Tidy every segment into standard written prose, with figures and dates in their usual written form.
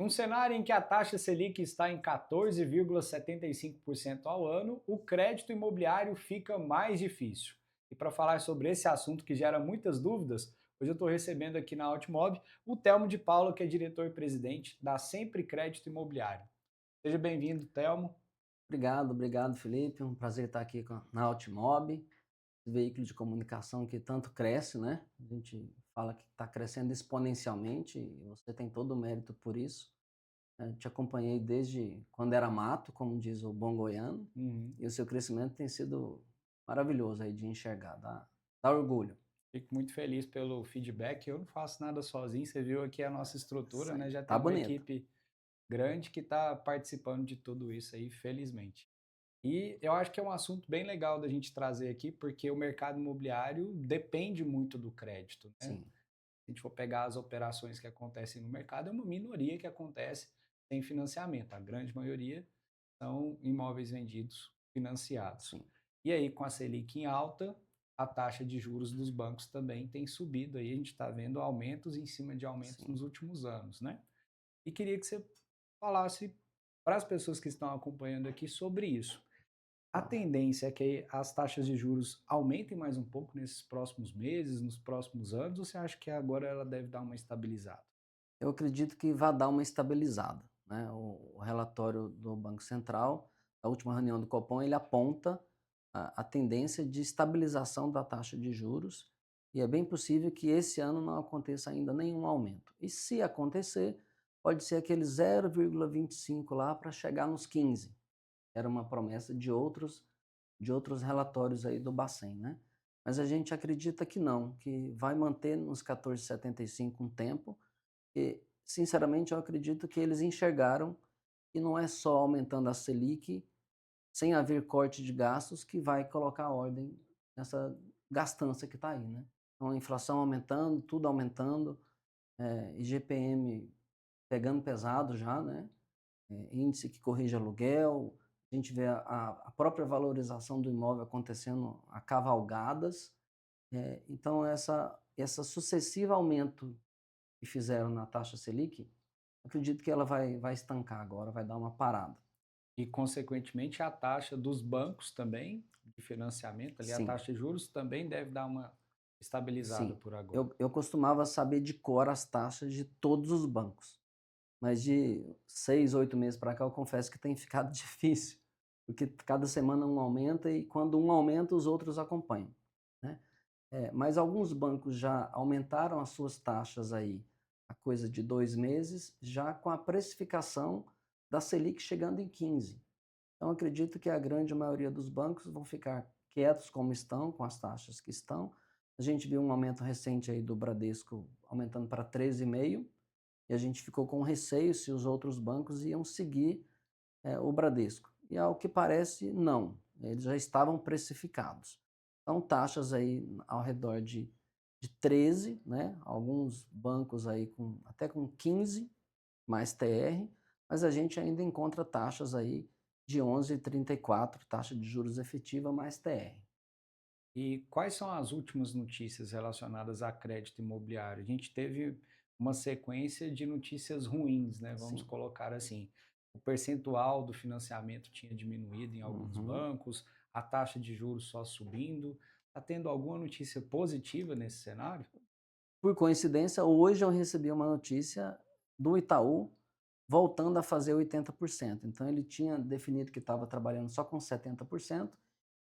Num cenário em que a taxa Selic está em 14,75% ao ano, o crédito imobiliário fica mais difícil. E para falar sobre esse assunto que gera muitas dúvidas, hoje eu estou recebendo aqui na Altimob o Telmo de Paula, que é diretor e presidente da Sempre Crédito Imobiliário. Seja bem-vindo, Telmo. Obrigado, Felipe. Um prazer estar aqui na Altimob, esse veículo de comunicação que tanto cresce, né? A gente fala que está crescendo exponencialmente e você tem todo o mérito por isso. Te acompanhei desde quando era mato, como diz o bom goiano, Uhum. e o seu crescimento tem sido maravilhoso aí de enxergar, dá orgulho. Fico muito feliz pelo feedback. Eu não faço nada sozinho, você viu aqui a nossa Isso estrutura, né? aí, Já tem tá uma bonito. equipe grande que está participando de tudo isso aí, felizmente. E eu acho que é um assunto bem legal da gente trazer aqui, porque o mercado imobiliário depende muito do crédito, né? Sim, Se a gente for pegar as operações que acontecem no mercado, é uma minoria que acontece sem financiamento. A grande maioria são imóveis vendidos financiados. sim, E aí, com a Selic em alta, a taxa de juros dos bancos também tem subido. Aí a gente está vendo aumentos em cima de aumentos sim. nos últimos anos, né? E queria que você falasse para as pessoas que estão acompanhando aqui sobre isso. A Tá. tendência é que as taxas de juros aumentem mais um pouco nesses próximos meses, nos próximos anos, ou você acha que agora ela deve dar uma estabilizada? Eu acredito que vai dar uma estabilizada, né? O relatório do Banco Central, da última reunião do Copom, ele aponta a tendência de estabilização da taxa de juros e é bem possível que esse ano não aconteça ainda nenhum aumento. E se acontecer, pode ser aquele 0,25 lá para chegar nos 15. Era uma promessa de outros relatórios aí do Bacen, né? Mas a gente acredita que não, que vai manter nos 14,75 um tempo, e, sinceramente, eu acredito que eles enxergaram que não é só aumentando a Selic, sem haver corte de gastos, que vai colocar ordem nessa gastança que está aí, né? Então, a inflação aumentando, tudo aumentando, IGPM pegando pesado já, né? Índice que corrige aluguel, a gente vê a própria valorização do imóvel acontecendo a cavalgadas, então essa sucessiva aumento que fizeram na taxa Selic, acredito que ela vai estancar agora, vai dar uma parada. E, consequentemente, a taxa dos bancos também, de financiamento, ali, a Sim, taxa de juros também deve dar uma estabilizada sim. por agora. Eu costumava saber de cor as taxas de todos os bancos, mas de 6, 8 meses para cá eu confesso que tem ficado difícil, porque cada semana um aumenta e quando um aumenta os outros acompanham, né. Mas alguns bancos já aumentaram as suas taxas aí a coisa de 2 meses, já com a precificação da Selic chegando em 15. Então, acredito que a grande maioria dos bancos vão ficar quietos como estão, com as taxas que estão. A gente viu um aumento recente aí do Bradesco aumentando para 13,5 e a gente ficou com receio se os outros bancos iam seguir o Bradesco. E ao que parece, não. Eles já estavam precificados. São taxas aí ao redor de 13, né? Alguns bancos aí até com 15 mais TR, mas a gente ainda encontra taxas aí de 11,34, taxa de juros efetiva mais TR. E quais são as últimas notícias relacionadas a crédito imobiliário? A gente teve uma sequência de notícias ruins, né? Vamos Sim. colocar assim. O percentual do financiamento tinha diminuído em alguns Uhum. bancos, a taxa de juros só subindo. Está tendo alguma notícia positiva nesse cenário? Por coincidência, hoje eu recebi uma notícia do Itaú voltando a fazer 80%. Então ele tinha definido que estava trabalhando só com 70%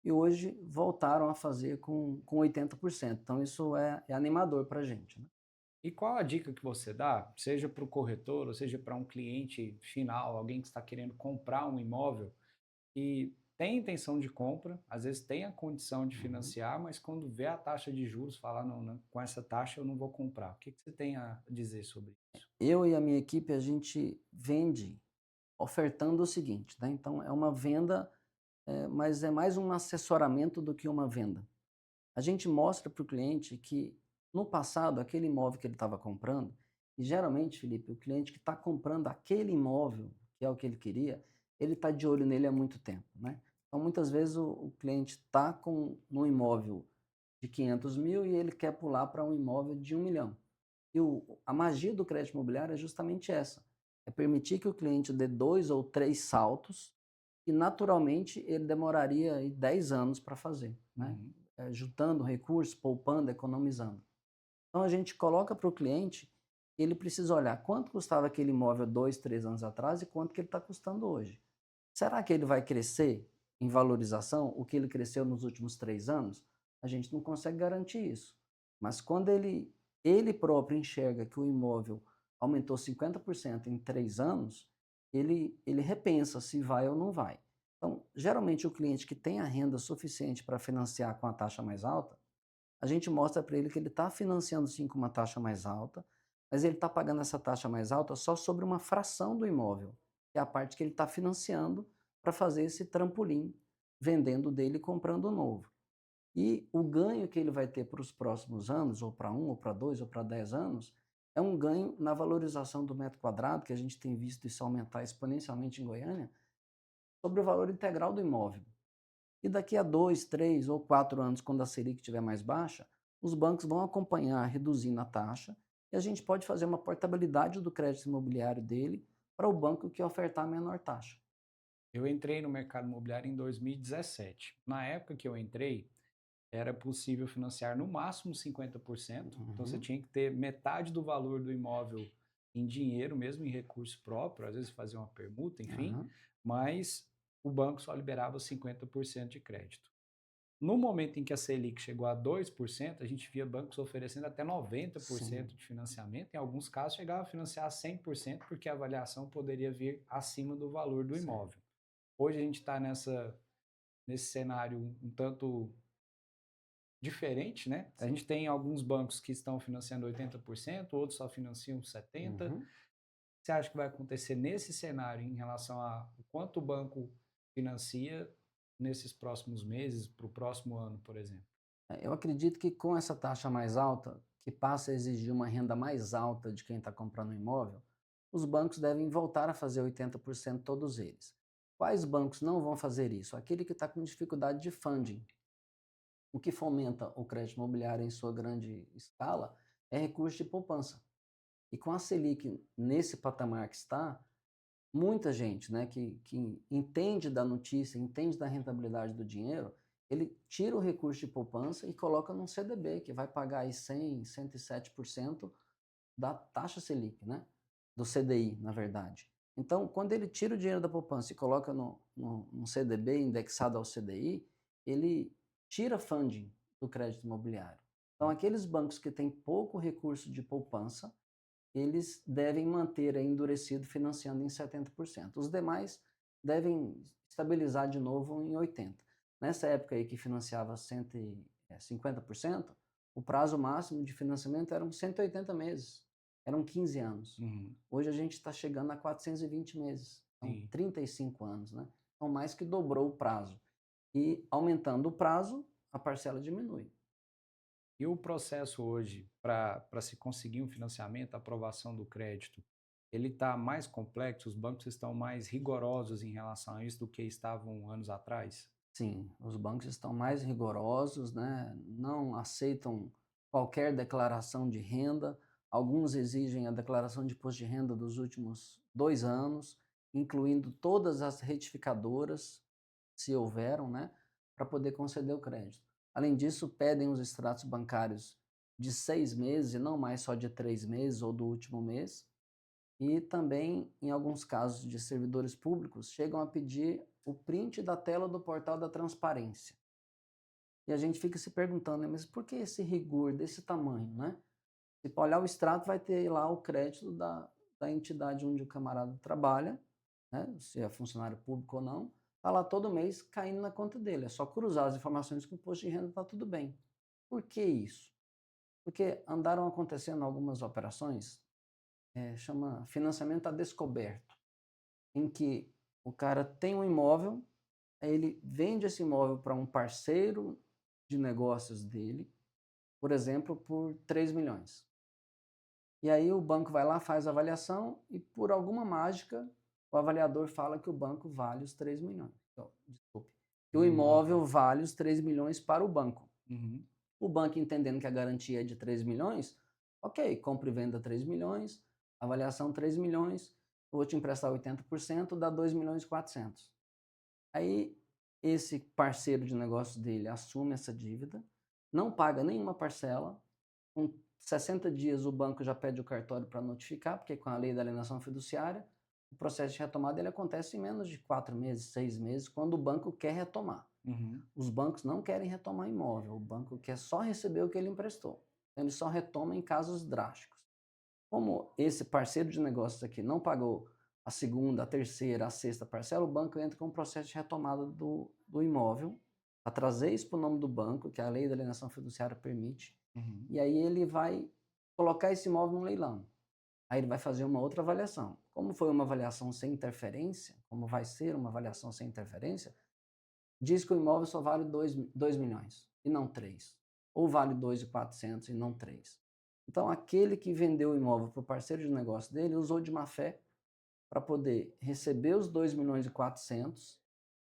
e hoje voltaram a fazer com 80%. Então isso é animador para a gente, né? E qual a dica que você dá, seja para o corretor, ou seja para um cliente final, alguém que está querendo comprar um imóvel e tem intenção de compra, às vezes tem a condição de Uhum. financiar, mas quando vê a taxa de juros, fala, não, não, com essa taxa eu não vou comprar. O que que você tem a dizer sobre isso? Eu e a minha equipe, a gente vende ofertando o seguinte, né? Então é uma venda, mas é mais um assessoramento do que uma venda. A gente mostra para o cliente que no passado aquele imóvel que ele estava comprando, e geralmente, Felipe, o cliente que está comprando aquele imóvel, que é o que ele queria, ele está de olho nele há muito tempo, né? Então muitas vezes o cliente está com um imóvel de 500 mil e ele quer pular para um imóvel de 1 milhão. E a magia do crédito imobiliário é justamente essa. É permitir que o cliente dê 2 ou 3 saltos e naturalmente ele demoraria aí 10 anos para fazer, né, Uhum. juntando recursos, poupando, economizando. Então a gente coloca para o cliente, ele precisa olhar quanto custava aquele imóvel 2, 3 anos atrás e quanto que ele está custando hoje. Será que ele vai crescer em valorização o que ele cresceu nos últimos 3 anos? A gente não consegue garantir isso. Mas quando ele próprio enxerga que o imóvel aumentou 50% em 3 anos, ele repensa se vai ou não vai. Então, geralmente o cliente que tem a renda suficiente para financiar com a taxa mais alta, a gente mostra para ele que ele está financiando sim com uma taxa mais alta, mas ele está pagando essa taxa mais alta só sobre uma fração do imóvel, que é a parte que ele está financiando para fazer esse trampolim, vendendo dele e comprando novo. E o ganho que ele vai ter para os próximos anos, ou para 1, ou para 2, ou para 10 anos, é um ganho na valorização do metro quadrado, que a gente tem visto isso aumentar exponencialmente em Goiânia, sobre o valor integral do imóvel. E daqui a 2, 3 ou 4 anos, quando a Selic estiver mais baixa, os bancos vão acompanhar reduzindo a taxa e a gente pode fazer uma portabilidade do crédito imobiliário dele para o banco que ofertar a menor taxa. Eu entrei no mercado imobiliário em 2017. Na época que eu entrei, era possível financiar no máximo 50%. Então você Uhum, tinha que ter metade do valor do imóvel em dinheiro, mesmo em recurso próprio, às vezes fazer uma permuta, enfim, aham, mas o banco só liberava 50% de crédito. No momento em que a Selic chegou a 2%, a gente via bancos oferecendo até 90% sim, de financiamento. Em alguns casos, chegava a financiar 100%, porque a avaliação poderia vir acima do valor do certo. imóvel. Hoje a gente está nesse cenário um tanto diferente, né? A Sim. gente tem alguns bancos que estão financiando 80%, outros só financiam 70%. Uhum. Você acha que vai acontecer nesse cenário em relação a o quanto o banco financia nesses próximos meses, para o próximo ano, por exemplo? Eu acredito que com essa taxa mais alta, que passa a exigir uma renda mais alta de quem está comprando um imóvel, os bancos devem voltar a fazer 80% todos eles. Quais bancos não vão fazer isso? Aquele que está com dificuldade de funding. O que fomenta o crédito imobiliário em sua grande escala é recurso de poupança. E com a Selic nesse patamar que está, muita gente, né, que entende da notícia, entende da rentabilidade do dinheiro, ele tira o recurso de poupança e coloca num CDB, que vai pagar aí 100, 107% da taxa Selic, né? Do CDI, na verdade. Então, quando ele tira o dinheiro da poupança e coloca num CDB indexado ao CDI, ele tira funding do crédito imobiliário. Então, aqueles bancos que têm pouco recurso de poupança, eles devem manter aí endurecido financiando em 70%. Os demais devem estabilizar de novo em 80%. Nessa época aí que financiava 150%, o prazo máximo de financiamento eram 180 meses, eram 15 anos. Uhum, Hoje a gente está chegando a 420 meses, são sim. 35 anos, né? Então mais que dobrou o prazo. E aumentando o prazo, a parcela diminui. E o processo hoje para se conseguir um financiamento, a aprovação do crédito, ele está mais complexo? Os bancos estão mais rigorosos em relação a isso do que estavam anos atrás? Sim, os bancos estão mais rigorosos, né? Não aceitam qualquer declaração de renda. Alguns exigem a declaração de imposto de renda dos últimos 2 anos, incluindo todas as retificadoras, se houveram, né? Para poder conceder o crédito. Além disso, pedem os extratos bancários de 6 meses e não mais só de 3 meses ou do último mês. E também, em alguns casos de servidores públicos, chegam a pedir o print da tela do portal da transparência. E a gente fica se perguntando, né, mas por que esse rigor desse tamanho, né? Se para olhar o extrato, vai ter lá o crédito da entidade onde o camarada trabalha, né? Se é funcionário público ou não, está lá todo mês caindo na conta dele. É só cruzar as informações com o imposto de renda, está tudo bem. Por que isso? Porque andaram acontecendo algumas operações, chama financiamento a descoberto, em que o cara tem um imóvel, aí ele vende esse imóvel para um parceiro de negócios dele, por exemplo, por 3 milhões. E aí o banco vai lá, faz a avaliação e por alguma mágica o avaliador fala que o banco vale os 3 milhões. Então, desculpe. Que O o imóvel. imóvel vale os 3 milhões para o banco. Uhum. O banco entendendo que a garantia é de 3 milhões, ok, compra e venda 3 milhões, avaliação 3 milhões, eu vou te emprestar 80%, dá 2.400.000. Aí esse parceiro de negócio dele assume essa dívida, não paga nenhuma parcela, com 60 dias o banco já pede o cartório para notificar, porque com a lei da alienação fiduciária, o processo de retomada ele acontece em menos de 4 meses, 6 meses, quando o banco quer retomar. Uhum. Os bancos não querem retomar imóvel, o banco quer só receber o que ele emprestou. Então, ele só retoma em casos drásticos. Como esse parceiro de negócios aqui não pagou a segunda, a terceira, a sexta parcela, o banco entra com um processo de retomada do imóvel, para trazer isso para o nome do banco, que a lei da alienação fiduciária permite, Uhum. e aí ele vai colocar esse imóvel no leilão. Aí ele vai fazer uma outra avaliação. Como foi uma avaliação sem interferência, como vai ser uma avaliação sem interferência, diz que o imóvel só vale 2 milhões e não 3. Ou vale 2.400.000 e não 3. Então, aquele que vendeu o imóvel para o parceiro de negócio dele usou de má fé para poder receber os 2.400.000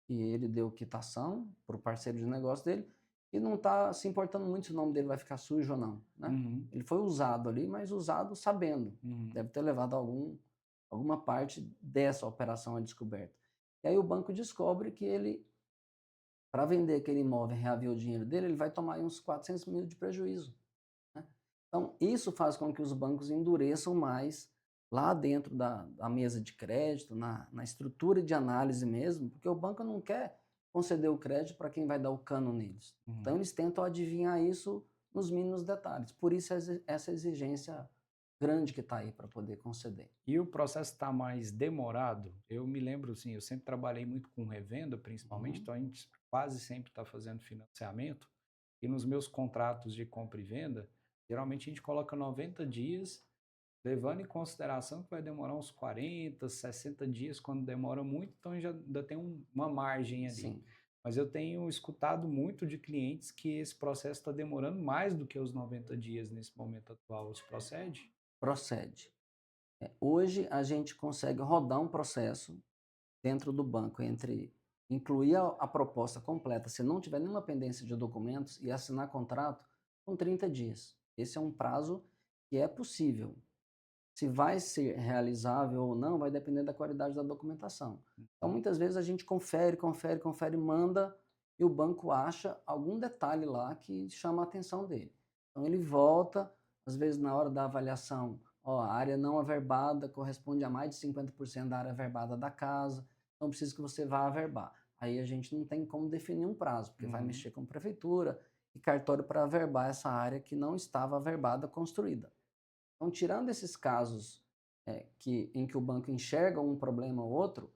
que ele deu quitação para o parceiro de negócio dele e não está se importando muito se o nome dele vai ficar sujo ou não, né? Uhum. Ele foi usado ali, mas usado sabendo. Uhum. Deve ter levado alguma parte dessa operação à descoberta. E aí o banco descobre que ele, para vender aquele imóvel e reaver o dinheiro dele, ele vai tomar aí uns 400 mil de prejuízo, né? Então, isso faz com que os bancos endureçam mais lá dentro da mesa de crédito, na estrutura de análise mesmo, porque o banco não quer conceder o crédito para quem vai dar o cano neles. Então, Uhum. eles tentam adivinhar isso nos mínimos detalhes. Por isso, essa exigência grande que está aí para poder conceder. E o processo está mais demorado? Eu me lembro, assim, eu sempre trabalhei muito com revenda, principalmente, Uhum. então a gente quase sempre está fazendo financiamento. E nos meus contratos de compra e venda, geralmente a gente coloca 90 dias, levando em consideração que vai demorar uns 40, 60 dias, quando demora muito, então já ainda tem uma margem ali. Sim, Mas eu tenho escutado muito de clientes que esse processo está demorando mais do que os 90 dias nesse momento atual. Isso procede? procede. Hoje, a gente consegue rodar um processo dentro do banco entre incluir a proposta completa, se não tiver nenhuma pendência de documentos, e assinar contrato com 30 dias. Esse é um prazo que é possível. Se vai ser realizável ou não, vai depender da qualidade da documentação. Então, muitas vezes a gente confere, manda e o banco acha algum detalhe lá que chama a atenção dele. Então, ele volta, às vezes na hora da avaliação, ó, a área não averbada corresponde a mais de 50% da área averbada da casa, então preciso que você vá averbar. Aí a gente não tem como definir um prazo, porque vai Uhum. mexer com prefeitura e cartório para averbar essa área que não estava averbada construída. Então, tirando esses casos em que o banco enxerga um problema ou outro,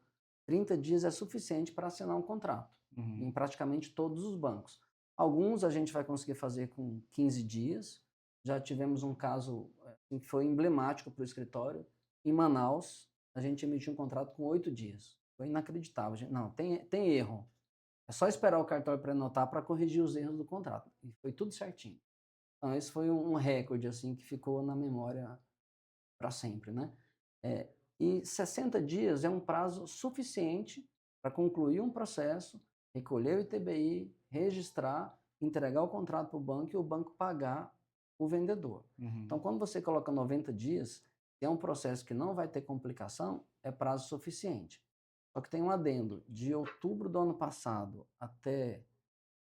30 dias é suficiente para assinar um contrato, Uhum. em praticamente todos os bancos. Alguns a gente vai conseguir fazer com 15 dias. Já tivemos um caso que foi emblemático para o escritório. Em Manaus, a gente emitiu um contrato com 8 dias. Foi inacreditável. Não, tem erro. É só esperar o cartório pré-notar para corrigir os erros do contrato. E foi tudo certinho. Então, esse foi um recorde assim que ficou na memória para sempre, né? E 60 dias é um prazo suficiente para concluir um processo, recolher o ITBI, registrar, entregar o contrato para o banco e o banco pagar o vendedor. Então, Uhum. quando você coloca 90 dias, que é um processo que não vai ter complicação, é prazo suficiente. Só que tem um adendo, de outubro do ano passado até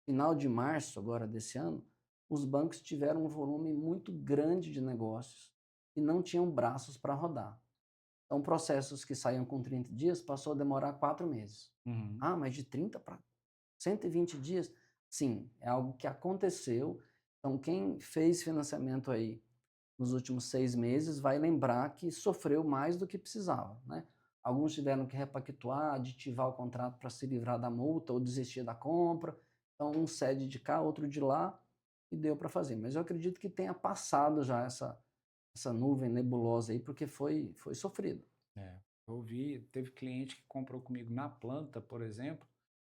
final de março agora desse ano, os bancos tiveram um volume muito grande de negócios e não tinham braços para rodar. Então, processos que saíam com 30 dias passou a demorar 4 meses. Uhum. Ah, mas de 30 para 120 dias? Sim, é algo que aconteceu. Então, quem fez financiamento aí nos últimos 6 meses vai lembrar que sofreu mais do que precisava, né? Alguns tiveram que repactuar, aditivar o contrato para se livrar da multa ou desistir da compra. Então, um cede de cá, outro de lá, e deu para fazer. Mas eu acredito que tenha passado já essa nuvem nebulosa aí, porque foi sofrido. É. Eu vi, teve cliente que comprou comigo na planta, por exemplo.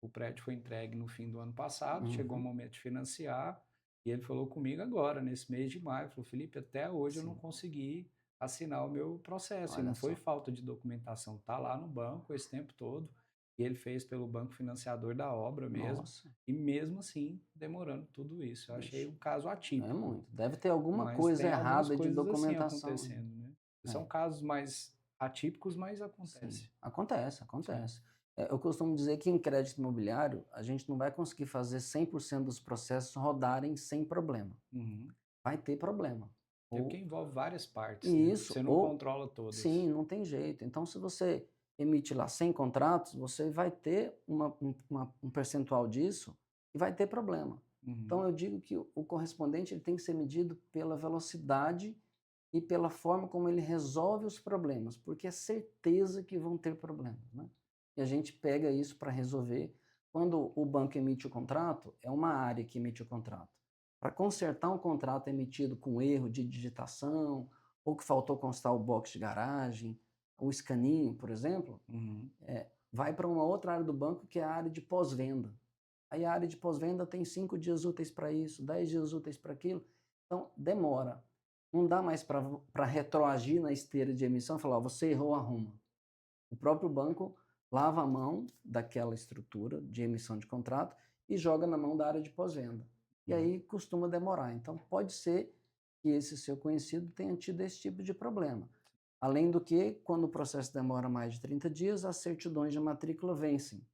O prédio foi entregue no fim do ano passado, chegou o Uhum, momento de financiar, e ele falou comigo agora, nesse mês de maio, falou, Felipe, até hoje eu não sim, consegui assinar o meu processo, e não olha foi só. falta de documentação, tá lá no banco esse tempo todo, e ele fez pelo banco financiador da obra mesmo, Nossa, e mesmo assim demorando tudo isso. Eu achei vixe, um caso é atípico, muito. Deve ter alguma mas coisa tem algumas errada de coisas assim documentação. acontecendo, né? São É, casos mais Atípicos, mas Sim, acontece. acontece, Sim. acontece. Eu costumo dizer que em crédito imobiliário, a gente não vai conseguir fazer 100% dos processos rodarem sem problema. Uhum. Vai ter problema. Até porque Ou envolve várias partes, né? isso, Você não ou controla todas. sim, não tem jeito. Então, se você emite lá 100 contratos, você vai ter um percentual disso e vai ter problema. Então, Uhum. eu digo que o correspondente ele tem que ser medido pela velocidade e pela forma como ele resolve os problemas, porque é certeza que vão ter problemas, né? E a gente pega isso para resolver. Quando o banco emite o contrato, é uma área que emite o contrato. Para consertar um contrato emitido com erro de digitação, ou que faltou constar o box de garagem, o escaninho, por exemplo, Uhum. vai para uma outra área do banco que é a área de pós-venda. Aí a área de pós-venda tem 5 dias úteis para isso, 10 dias úteis para aquilo. Então, demora. Não dá mais para retroagir na esteira de emissão e falar, ó, você errou, arruma. O próprio banco lava a mão daquela estrutura de emissão de contrato e joga na mão da área de pós-venda. E Uhum. aí costuma demorar. Então, pode ser que esse seu conhecido tenha tido esse tipo de problema. Além do que, quando o processo demora mais de 30 dias, as certidões de matrícula vencem.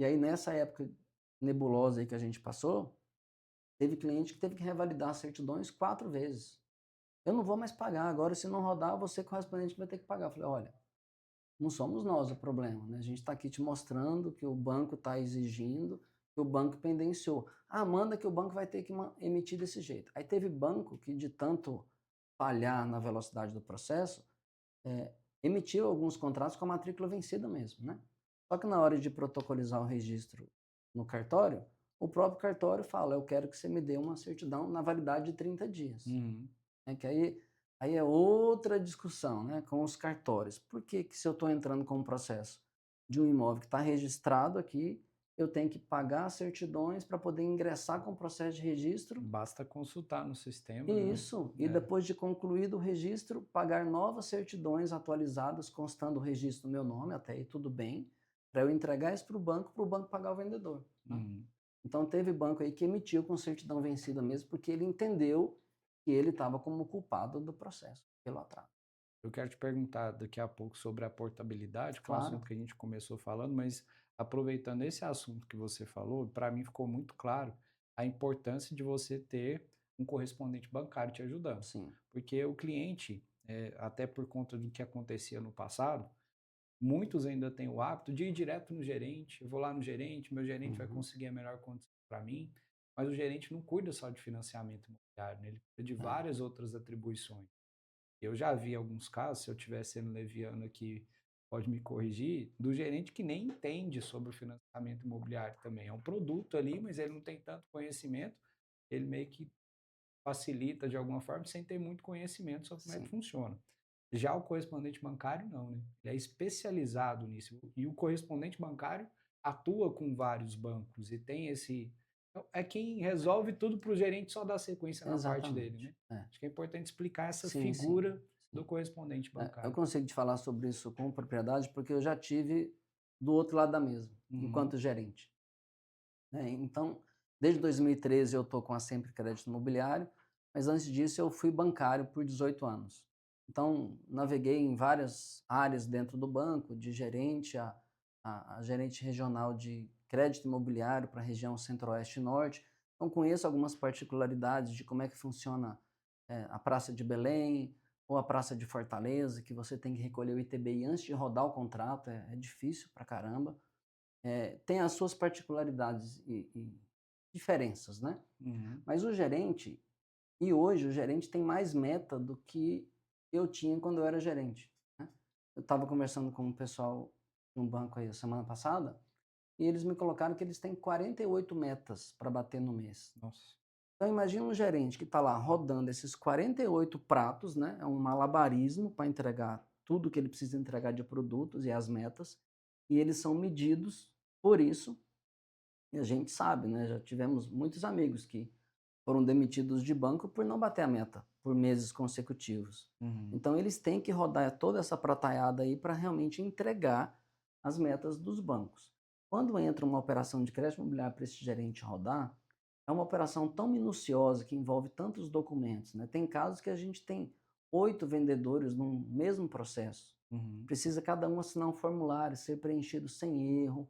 E aí, nessa época nebulosa aí que a gente passou, teve cliente que teve que revalidar as certidões 4 vezes. Eu não vou mais pagar, agora se não rodar, você correspondente vai ter que pagar. Eu falei, olha, não somos nós o problema, né? A gente está aqui te mostrando que o banco está exigindo, que o banco pendenciou. Ah, manda que o banco vai ter que emitir desse jeito. Aí teve banco que, de tanto falhar na velocidade do processo, emitiu alguns contratos com a matrícula vencida mesmo, né? Só que na hora de protocolizar o registro no cartório, o próprio cartório fala, eu quero que você me dê uma certidão na validade de 30 dias. Uhum. Que aí é outra discussão, né, com os cartórios. Por que que se eu estou entrando com um processo de um imóvel que está registrado aqui, eu tenho que pagar as certidões para poder ingressar com o processo de registro? Basta consultar no sistema, E né? isso, e É. depois de concluído o registro, pagar novas certidões atualizadas, constando o registro no meu nome, até aí tudo bem, para eu entregar isso para o banco pagar o vendedor, né? Uhum. Então teve banco aí que emitiu com certidão vencida mesmo, porque ele entendeu que ele estava como culpado do processo, pelo atraso. Eu quero te perguntar daqui a pouco sobre a portabilidade, que é um assunto Claro, que a gente começou falando, mas aproveitando esse assunto que você falou, para mim ficou muito claro a importância de você ter um correspondente bancário te ajudando. sim. Porque o cliente, até por conta do que acontecia no passado, muitos ainda têm o hábito de ir direto no gerente. Eu vou lá no gerente, meu gerente vai Uhum. conseguir a melhor condição para mim, mas o gerente não cuida só de financiamento imobiliário, né? Ele cuida de É, várias outras atribuições. Eu já vi alguns casos, se eu estiver sendo leviano aqui, pode me corrigir, do gerente que nem entende sobre o financiamento imobiliário também. É um produto ali, mas ele não tem tanto conhecimento, ele meio que facilita de alguma forma sem ter muito conhecimento sobre como é que sim. funciona. Já o correspondente bancário não, né? Ele é especializado nisso. E o correspondente bancário atua com vários bancos e tem esse. É quem resolve tudo para o gerente só dar sequência na parte dele, Exatamente. né? É. Acho que é importante explicar essa Sim, sim, figura do sim. correspondente Eu bancário. consigo te falar sobre isso com propriedade, porque eu já tive do outro lado da mesa, Uhum, enquanto gerente, né. Então, desde 2013 eu estou com a Sempre Crédito Imobiliário, mas antes disso eu fui bancário por 18 anos. Então, naveguei em várias áreas dentro do banco, de gerente a gerente regional de crédito imobiliário para a região Centro-Oeste e Norte. Então, conheço algumas particularidades de como é que funciona, a Praça de Belém ou a Praça de Fortaleza, que você tem que recolher o ITBI antes de rodar o contrato, é difícil pra caramba. Tem as suas particularidades e diferenças, né. uhum, Mas o gerente e hoje o gerente tem mais meta do que eu tinha quando eu era gerente, né. Eu estava conversando com o pessoal de um banco aí a semana passada, e eles me colocaram que eles têm 48 metas para bater no mês. nossa. Então imagina um gerente que está lá rodando esses 48 pratos, né, é um malabarismo para entregar tudo que ele precisa entregar de produtos e as metas, e eles são medidos por isso, e a gente sabe, né, já tivemos muitos amigos que foram demitidos de banco por não bater a meta por meses consecutivos. Uhum. Então eles têm que rodar toda essa prataiada aí para realmente entregar as metas dos bancos. Quando entra uma operação de crédito imobiliário para esse gerente rodar, é uma operação tão minuciosa que envolve tantos documentos, né? Tem casos que a gente tem 8 vendedores no mesmo processo. Uhum. Precisa cada um assinar um formulário, ser preenchido sem erro.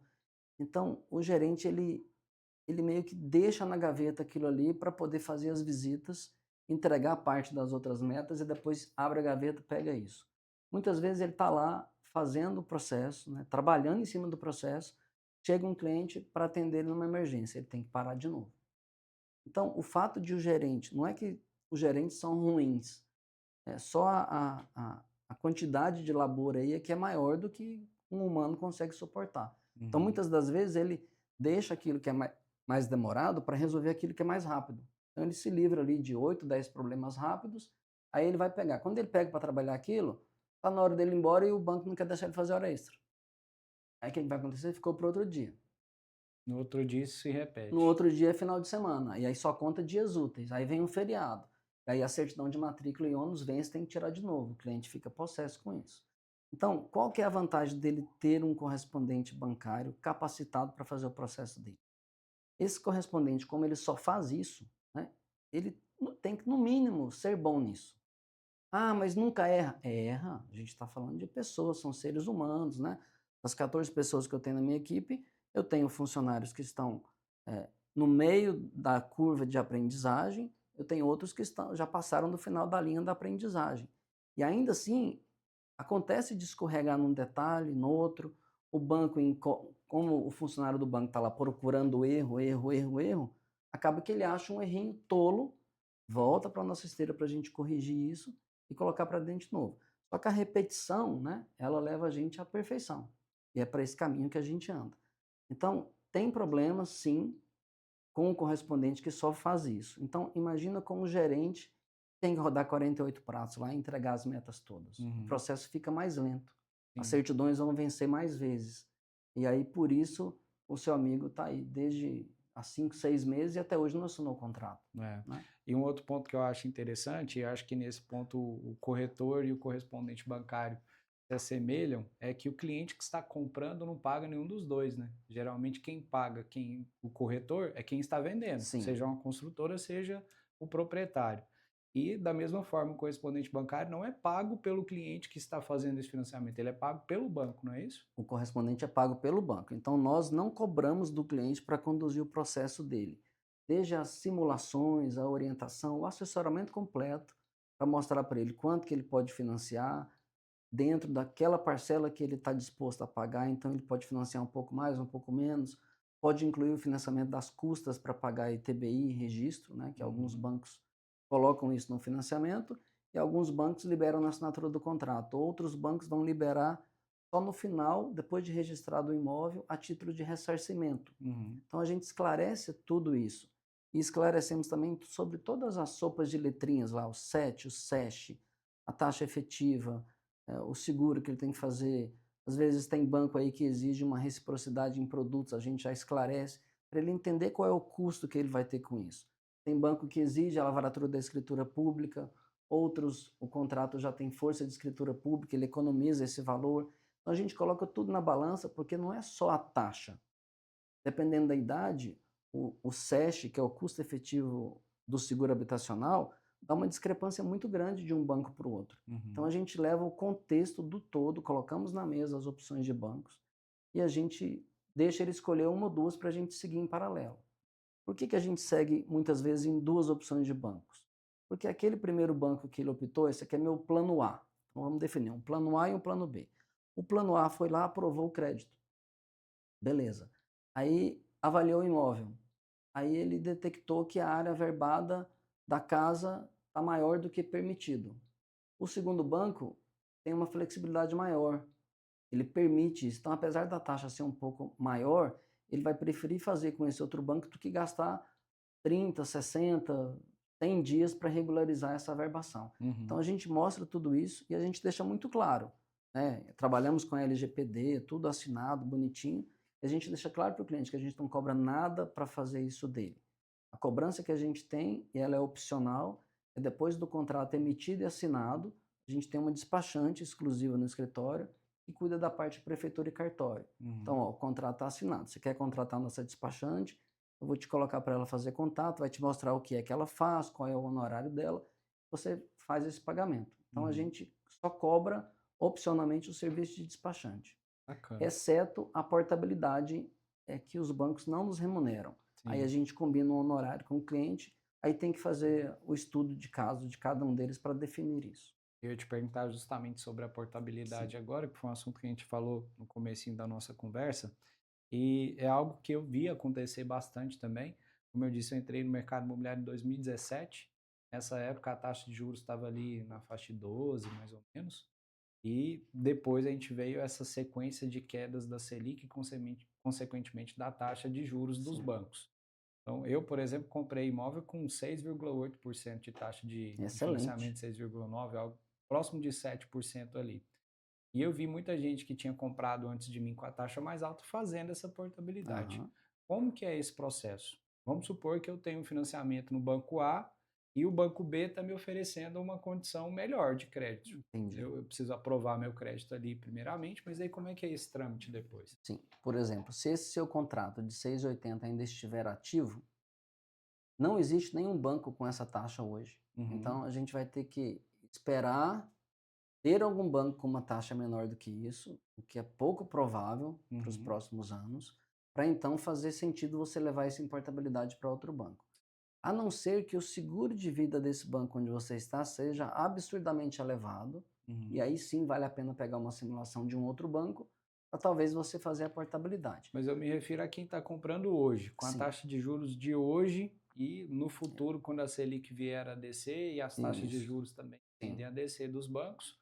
Então, o gerente, ele meio que deixa na gaveta aquilo ali para poder fazer as visitas, entregar parte das outras metas e depois abre a gaveta e pega isso. Muitas vezes ele está lá fazendo o processo, né, trabalhando em cima do processo, chega um cliente para atender ele numa emergência, ele tem que parar de novo. Então, o fato de o gerente, não é que os gerentes são ruins, é só a quantidade de labor aí é que é maior do que um humano consegue suportar. Então, Uhum. muitas das vezes, ele deixa aquilo que é mais demorado para resolver aquilo que é mais rápido. Então, ele se livra ali de 8, 10 problemas rápidos, aí ele vai pegar. Quando ele pega para trabalhar aquilo, está na hora dele ir embora e o banco não quer deixar ele fazer hora extra. Aí o que vai acontecer? Ficou para outro dia. No outro dia isso se No repete. outro dia é final de semana, e aí só conta dias úteis. Aí vem um feriado. Aí a certidão de matrícula e ônus vence, tem que tirar de novo. O cliente fica possesso com isso. Então, qual que é a vantagem dele ter um correspondente bancário capacitado para fazer o processo dele? Esse correspondente, como ele só faz isso, né, ele tem que, no mínimo, ser bom nisso. Ah, mas nunca erra. Erra. A gente está falando de pessoas, são seres humanos, né? Das 14 pessoas que eu tenho na minha equipe, eu tenho funcionários que estão no meio da curva de aprendizagem, eu tenho outros que já passaram do final da linha da aprendizagem. E ainda assim, acontece de escorregar num detalhe, no outro, o banco, como o funcionário do banco está lá procurando erro, erro, erro, erro, acaba que ele acha um errinho tolo, volta para a nossa esteira para a gente corrigir isso e colocar para dentro de novo. Só que a repetição, né, ela leva a gente à perfeição. E é para esse caminho que a gente anda. Então, tem problemas, sim, com o correspondente que só faz isso. Então, imagina como o gerente tem que rodar 48 pratos lá e entregar as metas todas. O Uhum. processo fica mais lento. As Sim. certidões vão vencer mais vezes. E aí, por isso, o seu amigo está aí desde há 5, 6 meses e até hoje não assinou o contrato. É. Né? E um outro ponto que eu acho interessante, e acho que nesse ponto o corretor e o correspondente bancário se assemelham, é que o cliente que está comprando não paga nenhum dos dois, né? Geralmente quem paga, o corretor, é quem está vendendo, Sim. seja uma construtora, seja o proprietário. E da mesma forma, o correspondente bancário não é pago pelo cliente que está fazendo esse financiamento, ele é pago pelo banco, não é isso? O correspondente é pago pelo banco. Então, nós não cobramos do cliente para conduzir o processo dele. Desde as simulações, a orientação, o assessoramento completo, para mostrar para ele quanto que ele pode financiar, dentro daquela parcela que ele está disposto a pagar, então ele pode financiar um pouco mais, um pouco menos, pode incluir o financiamento das custas para pagar ITBI e registro, né, que alguns Uhum. bancos colocam isso no financiamento, e alguns bancos liberam na assinatura do contrato, outros bancos vão liberar só no final, depois de registrado o imóvel, a título de ressarcimento. Uhum. Então a gente esclarece tudo isso. E esclarecemos também sobre todas as sopas de letrinhas lá, o SET, o SESH, a taxa efetiva, o seguro que ele tem que fazer. Às vezes tem banco aí que exige uma reciprocidade em produtos, a gente já esclarece, para ele entender qual é o custo que ele vai ter com isso. Tem banco que exige a lavratura da escritura pública, outros o contrato já tem força de escritura pública, ele economiza esse valor. Então a gente coloca tudo na balança, porque não é só a taxa. Dependendo da idade, o SESH, que é o custo efetivo do seguro habitacional, dá uma discrepância muito grande de um banco para o outro. Então a Uhum. gente leva o contexto do todo, colocamos na mesa as opções de bancos e a gente deixa ele escolher uma ou duas para a gente seguir em paralelo. Por que a gente segue muitas vezes em duas opções de bancos? Porque aquele primeiro banco que ele optou, esse aqui é meu plano A. Então vamos definir um plano A e um plano B. O plano A foi lá, aprovou o crédito. Beleza. Aí avaliou o imóvel. Aí ele detectou que a área verbada da casa está maior do que permitido. O segundo banco tem uma flexibilidade maior. Ele permite isso. Então, apesar da taxa ser um pouco maior, ele vai preferir fazer com esse outro banco do que gastar 30, 60, 100 dias para regularizar essa verbação. Então, Uhum. a gente mostra tudo isso e a gente deixa muito claro. Né? Trabalhamos com a LGPD, tudo assinado, bonitinho, e a gente deixa claro para o cliente que a gente não cobra nada para fazer isso dele. A cobrança que a gente tem, e ela é opcional, é depois do contrato emitido e assinado, a gente tem uma despachante exclusiva no escritório que cuida da parte de prefeitura e cartório. Então, Uhum. ó, o contrato está assinado. Você quer contratar a nossa despachante? Eu vou te colocar para ela fazer contato, vai te mostrar o que é que ela faz, qual é o honorário dela. Você faz esse pagamento. Então, a Uhum. gente só cobra opcionalmente o serviço de despachante, Bacana. exceto a portabilidade que os bancos não nos remuneram. Aí a Sim. gente combina um honorário com o cliente, aí tem que fazer o estudo de caso de cada um deles para definir isso. Eu ia te perguntar justamente sobre a Sim, portabilidade agora, que foi um assunto que a gente falou no comecinho da nossa conversa, e é algo que eu vi acontecer bastante também. Como eu disse, eu entrei no mercado imobiliário em 2017. Nessa época a taxa de juros estava ali na faixa de 12, mais ou menos. E depois a gente veio essa sequência de quedas da Selic e consequentemente da taxa de juros dos sim. bancos. Então, eu, por exemplo, comprei imóvel com 6,8% de taxa de Excelente. financiamento, 6,9%, algo próximo de 7% ali. E eu vi muita gente que tinha comprado antes de mim com a taxa mais alta fazendo essa portabilidade. Aham, Como que é esse processo? Vamos supor que eu tenho um financiamento no banco A e o banco B está me oferecendo uma condição melhor de crédito. entendi. Eu preciso aprovar meu crédito ali primeiramente, mas aí como é que é esse trâmite depois? Sim, por exemplo, se esse seu contrato de 6,80 ainda estiver ativo, não existe nenhum banco com essa taxa hoje. Uhum, Então a gente vai ter que esperar ter algum banco com uma taxa menor do que isso, o que é pouco provável para os uhum, próximos anos, para então fazer sentido você levar essa importabilidade para outro banco. A não ser que o seguro de vida desse banco onde você está seja absurdamente elevado, e uhum. aí sim vale a pena pegar uma simulação de um outro banco para talvez você fazer a portabilidade. Mas eu me refiro a quem está comprando hoje, com a Sim, taxa de juros de hoje e no futuro, quando a Selic vier a descer e as taxas de isso, juros também tendem sim. a descer dos bancos,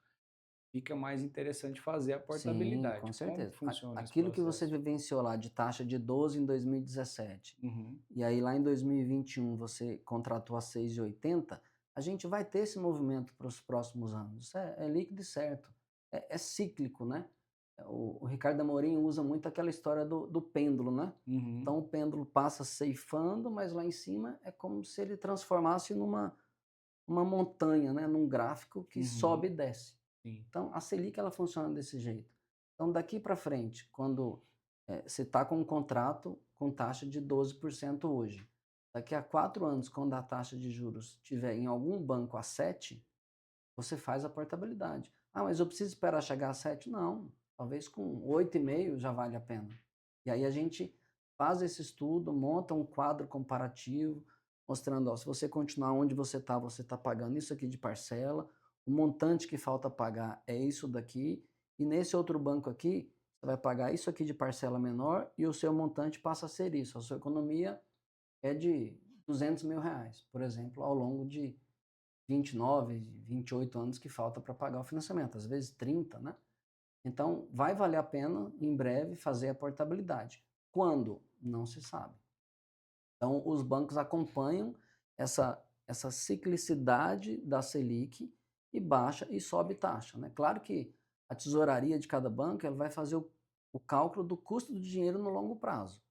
fica mais interessante fazer a Sim, com portabilidade. Como que certeza. funciona esse Aquilo que você processo? vivenciou lá de taxa de 12 em 2017, Uhum, e aí lá em 2021 você contratou a 6,80, a gente vai ter esse movimento para os próximos anos. Isso é líquido e certo. É cíclico, né? O Ricardo Amorim usa muito aquela história do pêndulo, né? uhum, Então o pêndulo passa ceifando, mas lá em cima é como se ele transformasse numa uma montanha, né? Num gráfico que sobe uhum, e desce. sim, Então, a Selic ela funciona desse jeito. Então, daqui para frente, quando você está com um contrato com taxa de 12% hoje, daqui a 4 anos, quando a taxa de juros estiver em algum banco a 7, você faz a portabilidade. Ah, mas eu preciso esperar chegar a 7? Não, talvez com 8,5 já vale a pena. E aí a gente faz esse estudo, monta um quadro comparativo, mostrando, ó, se você continuar onde você está pagando isso aqui de parcela, o montante que falta pagar é isso daqui, e nesse outro banco aqui, você vai pagar isso aqui de parcela menor e o seu montante passa a ser isso. A sua economia é de R$ 200.000, por exemplo, ao longo de 29, 28 anos que falta para pagar o financiamento, às vezes 30, né? Então, vai valer a pena, em breve, fazer a portabilidade. Quando? Não se sabe. Então, os bancos acompanham essa ciclicidade da Selic e baixa e sobe taxa, né? Claro que a tesouraria de cada banco ela vai fazer o cálculo do custo do dinheiro no longo prazo.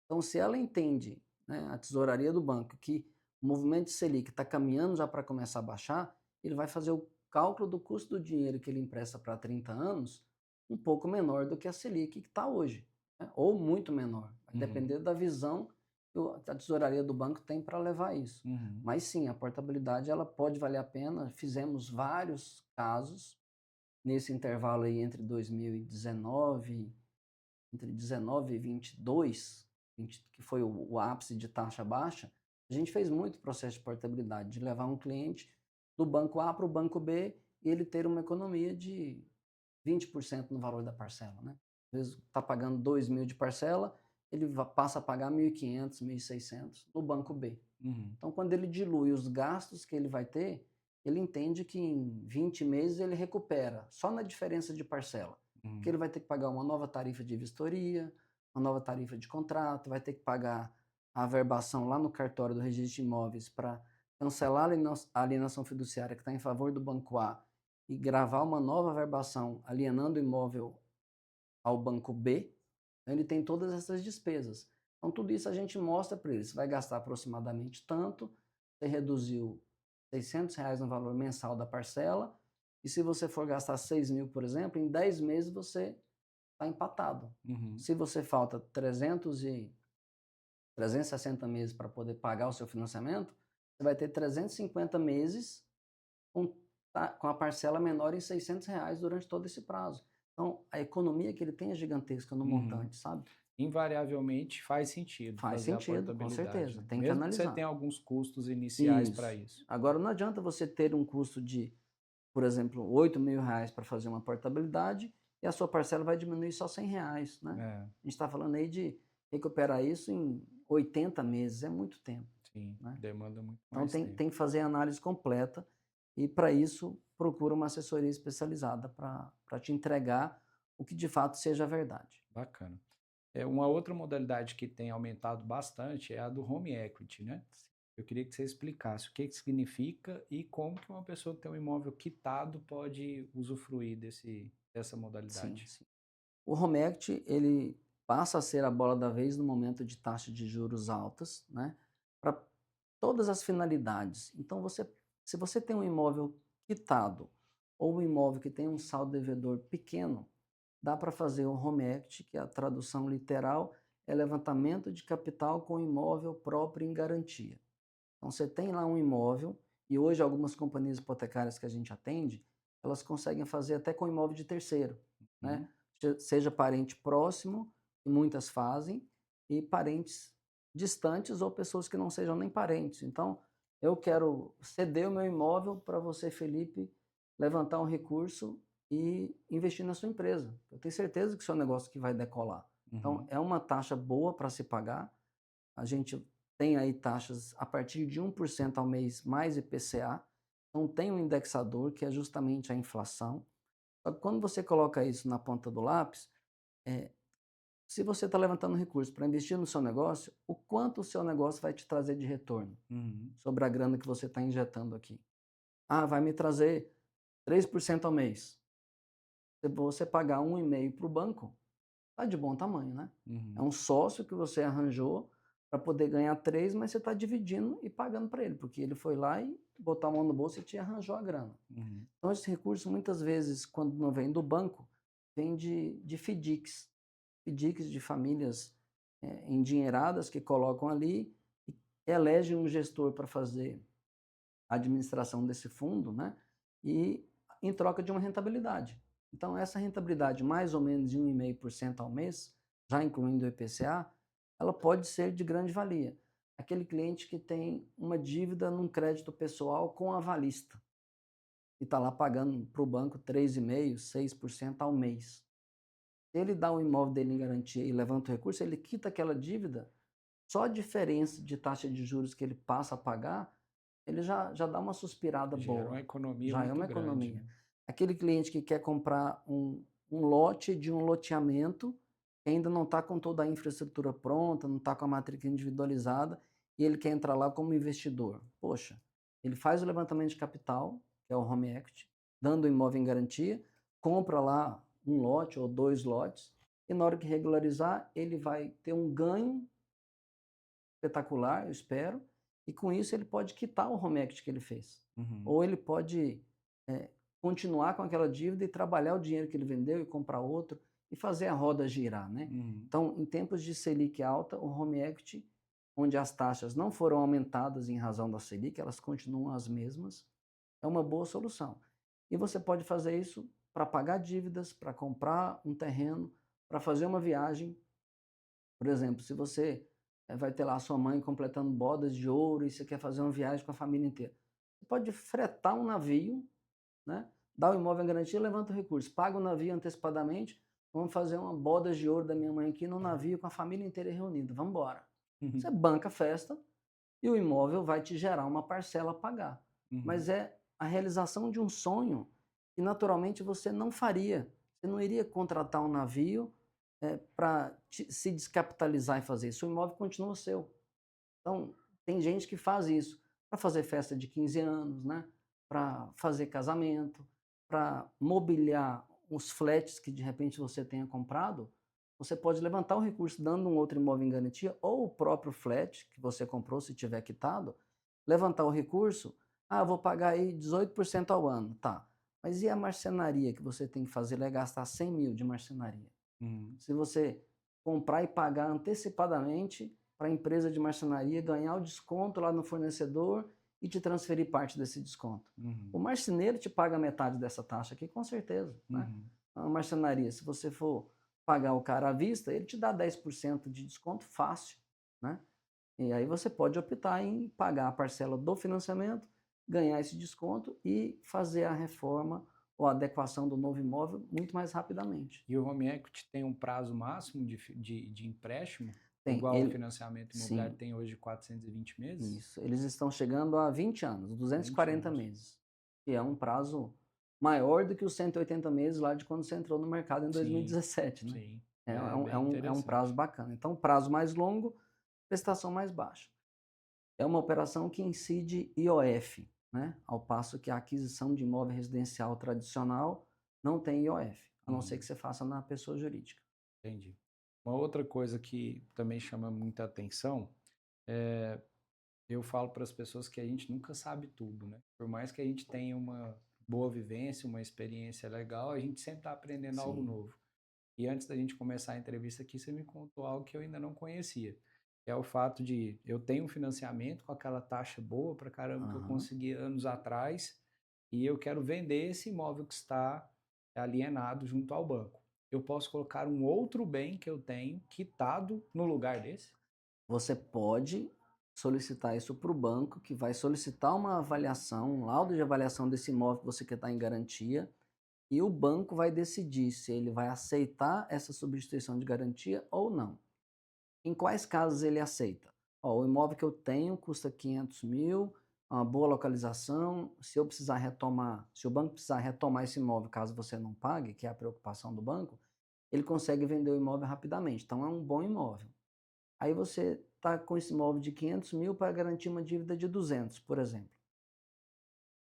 Então, se ela entende, né, a tesouraria do banco, que o movimento de Selic está caminhando já para começar a baixar, ele vai fazer o cálculo do custo do dinheiro que ele empresta para 30 anos um pouco menor do que a Selic que está hoje, né, ou muito menor. Vai uhum, depender da visão que a tesouraria do banco tem para levar isso. uhum, Mas sim, a portabilidade ela pode valer a pena. Fizemos vários casos nesse intervalo aí entre 2019 entre 19 e 22, que foi o ápice de taxa baixa, a gente fez muito processo de portabilidade, de levar um cliente do banco A para o banco B e ele ter uma economia de 20% no valor da parcela, né? Às vezes está pagando 2.000 de parcela, ele passa a pagar 1.500, 1.600 no banco B. uhum, Então, quando ele dilui os gastos que ele vai ter, ele entende que em 20 meses ele recupera, só na diferença de parcela. Porque uhum, ele vai ter que pagar uma nova tarifa de vistoria, uma nova tarifa de contrato, vai ter que pagar a averbação lá no cartório do registro de imóveis para cancelar a alienação fiduciária que está em favor do banco A e gravar uma nova averbação alienando o imóvel ao banco B. Então, ele tem todas essas despesas. Então, tudo isso a gente mostra para ele. Você vai gastar aproximadamente tanto, você reduziu R$ 600 no valor mensal da parcela, e se você for gastar 6.000, por exemplo, em 10 meses você está empatado. uhum, Se você falta 360 meses para poder pagar o seu financiamento, você vai ter 350 meses com com a parcela menor em R$ 600 durante todo esse prazo. Então, a economia que ele tem é gigantesca no Uhum. montante, sabe? Invariavelmente faz sentido Faz fazer a sentido, com portabilidade, certeza, né? tem que Mesmo que você tenha analisar. alguns custos iniciais para Isso. isso. Agora, não adianta você ter um custo de, por exemplo, R$ 8.000 para fazer uma portabilidade e a sua parcela vai diminuir só R$ 100, né? É, A gente está falando aí de recuperar isso em 80 meses, é muito tempo, sim, né? demanda muito Então mais tem tempo. que fazer a análise completa e para isso procura uma assessoria especializada para te entregar o que de fato seja a verdade. Bacana. Uma outra modalidade que tem aumentado bastante é a do home equity, né? Eu queria que você explicasse o que que significa e como que uma pessoa que tem um imóvel quitado pode usufruir dessa Sim, modalidade. sim. O home equity, ele passa a ser a bola da vez no momento de taxa de juros altas, né? Para todas as finalidades. Então, se você tem um imóvel quitado ou um imóvel que tem um saldo devedor pequeno, dá para fazer o home equity, que é a tradução literal é levantamento de capital com imóvel próprio em garantia. Então, você tem lá um imóvel, e hoje algumas companhias hipotecárias que a gente atende, elas conseguem fazer até com imóvel de terceiro, né? Uhum. Seja parente próximo, que muitas fazem, e parentes distantes ou pessoas que não sejam nem parentes. Então, eu quero ceder o meu imóvel para você, Felipe, levantar um recurso e investir na sua empresa. Eu tenho certeza que o seu negócio que vai decolar. Então, Uhum. é uma taxa boa para se pagar. A gente tem aí taxas a partir de 1% ao mês mais IPCA, então tem um indexador que é justamente a inflação. Só que quando você coloca isso na ponta do lápis, eh, se você está levantando recursos para investir no seu negócio, o quanto o seu negócio vai te trazer de retorno Uhum. sobre a grana que você está injetando aqui? Ah, vai me trazer 3% ao mês. Se você pagar 1,5% para o banco, tá de bom tamanho, né? É Uhum. um sócio que você arranjou para poder ganhar 3, mas você está dividindo e pagando para ele, porque ele foi lá e botou a mão no bolso e te arranjou a grana. Uhum. Então, esse recurso, muitas vezes, quando não vem do banco, vem de FDICs. FDICs de famílias endinheiradas que colocam ali e elegem um gestor para fazer a administração desse fundo, né? E em troca de uma rentabilidade. Então, essa rentabilidade, mais ou menos de 1,5% ao mês, já incluindo o IPCA, ela pode ser de grande valia. Aquele cliente que tem uma dívida num crédito pessoal com avalista e está lá pagando para o banco 3,5%, 6% ao mês. Se ele dá o imóvel dele em garantia e levanta o recurso, ele quita aquela dívida, só a diferença de taxa de juros que ele passa a pagar, ele já dá uma suspirada Gera uma boa, economia já é muito uma grande, economia. né? Aquele cliente que quer comprar um lote de um loteamento, que ainda não está com toda a infraestrutura pronta, não está com a matrícula individualizada, e ele quer entrar lá como investidor. Poxa, ele faz o levantamento de capital, que é o home equity, dando o imóvel em garantia, compra lá um lote ou 2 lotes, e na hora que regularizar, ele vai ter um ganho espetacular, eu espero, e com isso ele pode quitar o home equity que ele fez. Uhum. Ou ele pode eh, continuar com aquela dívida e trabalhar o dinheiro que ele vendeu e comprar outro e fazer a roda girar, né? Uhum. Então, em tempos de Selic alta, o home equity, onde as taxas não foram aumentadas em razão da Selic, elas continuam as mesmas, é uma boa solução. E você pode fazer isso para pagar dívidas, para comprar um terreno, para fazer uma viagem. Por exemplo, se você vai ter lá a sua mãe completando bodas de ouro e você quer fazer uma viagem com a família inteira, você pode fretar um navio, né? Dá o imóvel em garantia, levanta o recurso, paga o navio antecipadamente, vamos fazer uma bodas de ouro da minha mãe aqui no navio com a família inteira reunida, vamos embora. Você Uhum. banca a festa e o imóvel vai te gerar uma parcela a pagar. Uhum. Mas é a realização de um sonho que naturalmente você não faria. Você não iria contratar um navio para se descapitalizar e fazer isso. O imóvel continua seu. Então, tem gente que faz isso para fazer festa de 15 anos, né? Para fazer casamento, para mobiliar os flats que de repente você tenha comprado. Você pode levantar o recurso dando um outro imóvel em garantia ou o próprio flat que você comprou, se tiver quitado, levantar o recurso. Ah, eu vou pagar aí 18% ao ano, tá. Mas e a marcenaria que você tem que fazer? Ele vai gastar 100 mil de marcenaria. Uhum. Se você comprar e pagar antecipadamente para a empresa de marcenaria, ganhar o desconto lá no fornecedor e te transferir parte desse desconto. O Uhum. marceneiro te paga metade dessa taxa aqui, com certeza, né? Uhum. A marcenaria, se você for pagar o cara à vista, ele te dá 10% de desconto fácil, né? E aí você pode optar em pagar a parcela do financiamento, ganhar esse desconto e fazer a reforma ou a adequação do novo imóvel muito mais rapidamente. E o home equity tem um prazo máximo de empréstimo, Tem, igual o ele, financiamento imobiliário sim, tem hoje 420 meses? isso. Eles estão chegando a 20 anos, 20 240 anos. meses, que é um prazo maior do que os 180 meses lá de quando você entrou no mercado em Sim, 2017, né? sim. É, é É um, é bem um, é um prazo interessante. bacana. Então, prazo mais longo, prestação mais baixa. É uma operação que incide IOF, né? Ao passo que a aquisição de imóvel residencial tradicional não tem IOF, a não ser que Uhum. você faça na pessoa jurídica. Entendi. Uma outra coisa que também chama muita atenção, eu falo para as pessoas que a gente nunca sabe tudo, né? Por mais que a gente tenha uma boa vivência, uma experiência legal, a gente sempre está aprendendo algo Sim. novo. E antes da gente começar a entrevista aqui, você me contou algo que eu ainda não conhecia. Que é o fato de eu tenho um financiamento com aquela taxa boa para caramba que eu Aham. consegui anos atrás e eu quero vender esse imóvel que está alienado junto ao banco. Eu posso colocar um outro bem que eu tenho quitado no lugar desse? Você pode solicitar isso para o banco, que vai solicitar uma avaliação, um laudo de avaliação desse imóvel que você quer estar em garantia, e o banco vai decidir se ele vai aceitar essa substituição de garantia ou não. Em quais casos ele aceita? Ó, o imóvel que eu tenho custa 500 mil, uma boa localização. Se eu precisar retomar, se o banco precisar retomar esse imóvel caso você não pague, que é a preocupação do banco, ele consegue vender o imóvel rapidamente. Então é um bom imóvel. Aí você está com esse imóvel de 500 mil para garantir uma dívida de 200, por exemplo.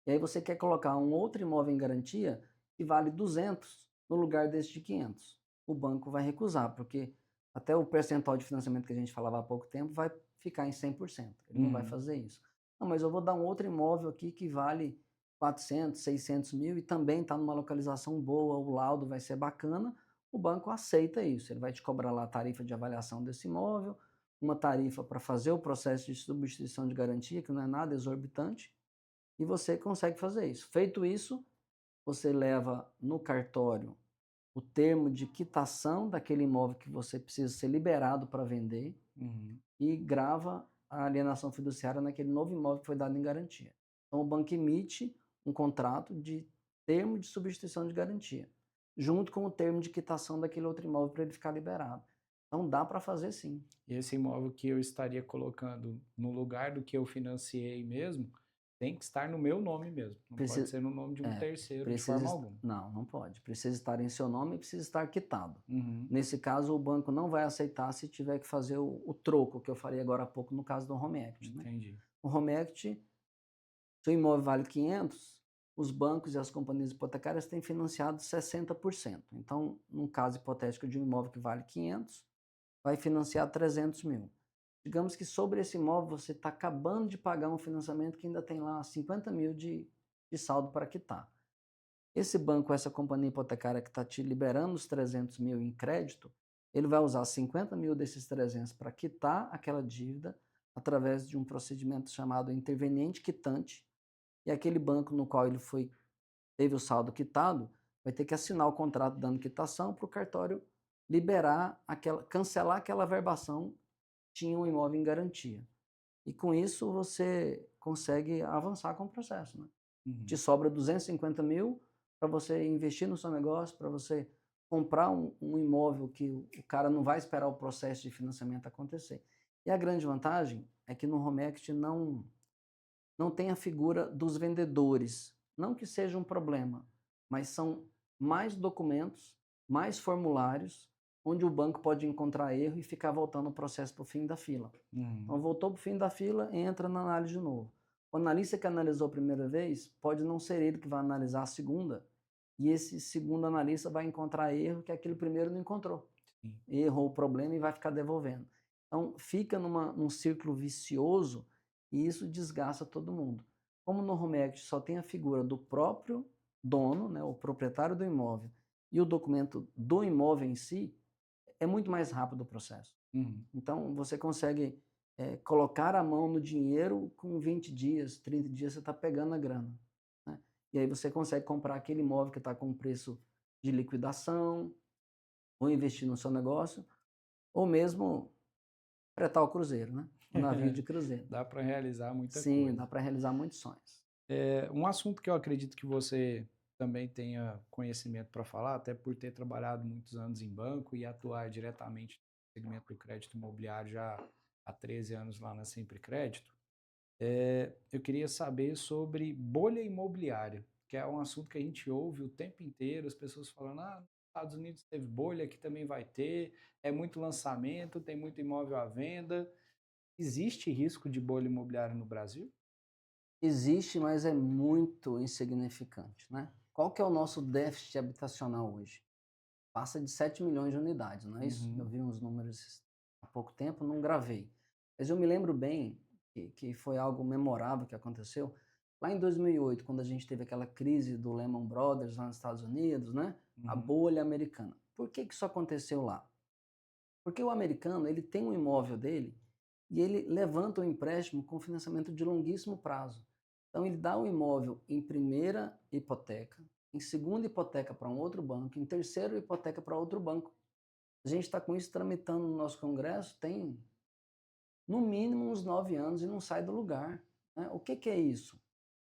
E aí você quer colocar um outro imóvel em garantia que vale 200 no lugar desse de 500. O banco vai recusar, porque até o percentual de financiamento que a gente falava há pouco tempo vai ficar em 100%. Ele não vai Uhum. fazer isso. Não, mas eu vou dar um outro imóvel aqui que vale 400, 600 mil e também está numa localização boa, o laudo vai ser bacana. O banco aceita isso. Ele vai te cobrar lá a tarifa de avaliação desse imóvel, uma tarifa para fazer o processo de substituição de garantia, que não é nada exorbitante, e você consegue fazer isso. Feito isso, você leva no cartório o termo de quitação daquele imóvel que você precisa ser liberado para vender Uhum. e grava a alienação fiduciária naquele novo imóvel que foi dado em garantia. Então, o banco emite um contrato de termo de substituição de garantia, junto com o termo de quitação daquele outro imóvel para ele ficar liberado. Então, dá para fazer sim. E esse imóvel que eu estaria colocando no lugar do que eu financiei mesmo, tem que estar no meu nome mesmo. Não pode Precisa, ser no nome de um É, terceiro de forma alguma. não, não pode. Precisa estar em seu nome e precisa estar quitado. Uhum. Nesse caso, o banco não vai aceitar se tiver que fazer o troco que eu falei agora há pouco no caso do home equity, né? Entendi. O home equity, se o imóvel vale 500, os bancos e as companhias hipotecárias têm financiado 60%. Então, num caso hipotético de um imóvel que vale 500, vai financiar 300 mil. Digamos que sobre esse imóvel você está acabando de pagar um financiamento que ainda tem lá 50 mil de saldo para quitar. Esse banco, essa companhia hipotecária que está te liberando os 300 mil em crédito, ele vai usar 50 mil desses 300 para quitar aquela dívida através de um procedimento chamado interveniente quitante, e aquele banco no qual ele teve o saldo quitado vai ter que assinar o contrato dando quitação para o cartório liberar cancelar aquela verbação que tinha o imóvel em garantia. E com isso você consegue avançar com o processo, né? Te Uhum. sobra 250 mil para você investir no seu negócio, para você comprar um imóvel que o cara não vai esperar o processo de financiamento acontecer. E a grande vantagem é que no home equity não tem a figura dos vendedores. Não que seja um problema, mas são mais documentos, mais formulários, onde o banco pode encontrar erro e ficar voltando o processo para o fim da fila. Uhum. Então, voltou para o fim da fila, entra na análise de novo. O analista que analisou a primeira vez, pode não ser ele que vai analisar a segunda, e esse segundo analista vai encontrar erro que aquele primeiro não encontrou. Sim. Errou o problema e vai ficar devolvendo. Então, fica num círculo vicioso e isso desgasta todo mundo. Como no home equity só tem a figura do próprio dono, né, o proprietário do imóvel, e o documento do imóvel em si, é muito mais rápido o processo. Uhum. Então, você consegue colocar a mão no dinheiro, com 20 dias, 30 dias você está pegando a grana, né? E aí você consegue comprar aquele imóvel que está com preço de liquidação, ou investir no seu negócio, ou mesmo fretar o cruzeiro, né? O navio de cruzeiro. Dá para realizar muita Sim, coisa. dá para realizar muitos sonhos. Um assunto que eu acredito que você também tenha conhecimento para falar, até por ter trabalhado muitos anos em banco e atuar diretamente no segmento do crédito imobiliário já há 13 anos lá na Sempre Crédito, eu queria saber sobre bolha imobiliária, que é um assunto que a gente ouve o tempo inteiro, as pessoas falando, nos Estados Unidos teve bolha, aqui também vai ter, é muito lançamento, tem muito imóvel à venda. Existe risco de bolha imobiliária no Brasil? Existe, mas é muito insignificante, né? Qual que é o nosso déficit habitacional hoje? Passa de 7 milhões de unidades, não é isso? Eu Uhum, vi uns números há pouco tempo, não gravei. Mas eu me lembro bem que foi algo memorável que aconteceu. Lá em 2008, quando a gente teve aquela crise do Lehman Brothers lá nos Estados Unidos, né? A uhum, bolha americana. Por que que isso aconteceu lá? Porque o americano, ele tem um imóvel dele e ele levanta um empréstimo com financiamento de longuíssimo prazo. Então ele dá o imóvel em primeira hipoteca, em segunda hipoteca para um outro banco, em terceira hipoteca para outro banco. A gente está com isso tramitando no nosso Congresso tem, no mínimo, uns 9 anos e não sai do lugar, né? O que que é isso?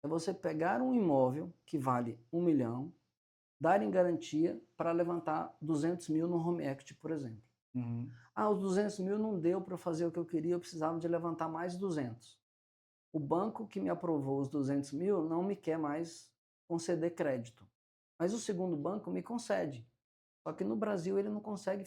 É você pegar um imóvel que vale 1 milhão, dar em garantia para levantar 200 mil no home equity, por exemplo. uhum. Os 200 mil não deu para fazer o que eu queria, eu precisava de levantar mais 200. O banco que me aprovou os 200 mil não me quer mais conceder crédito. Mas o segundo banco me concede. Só que no Brasil ele não consegue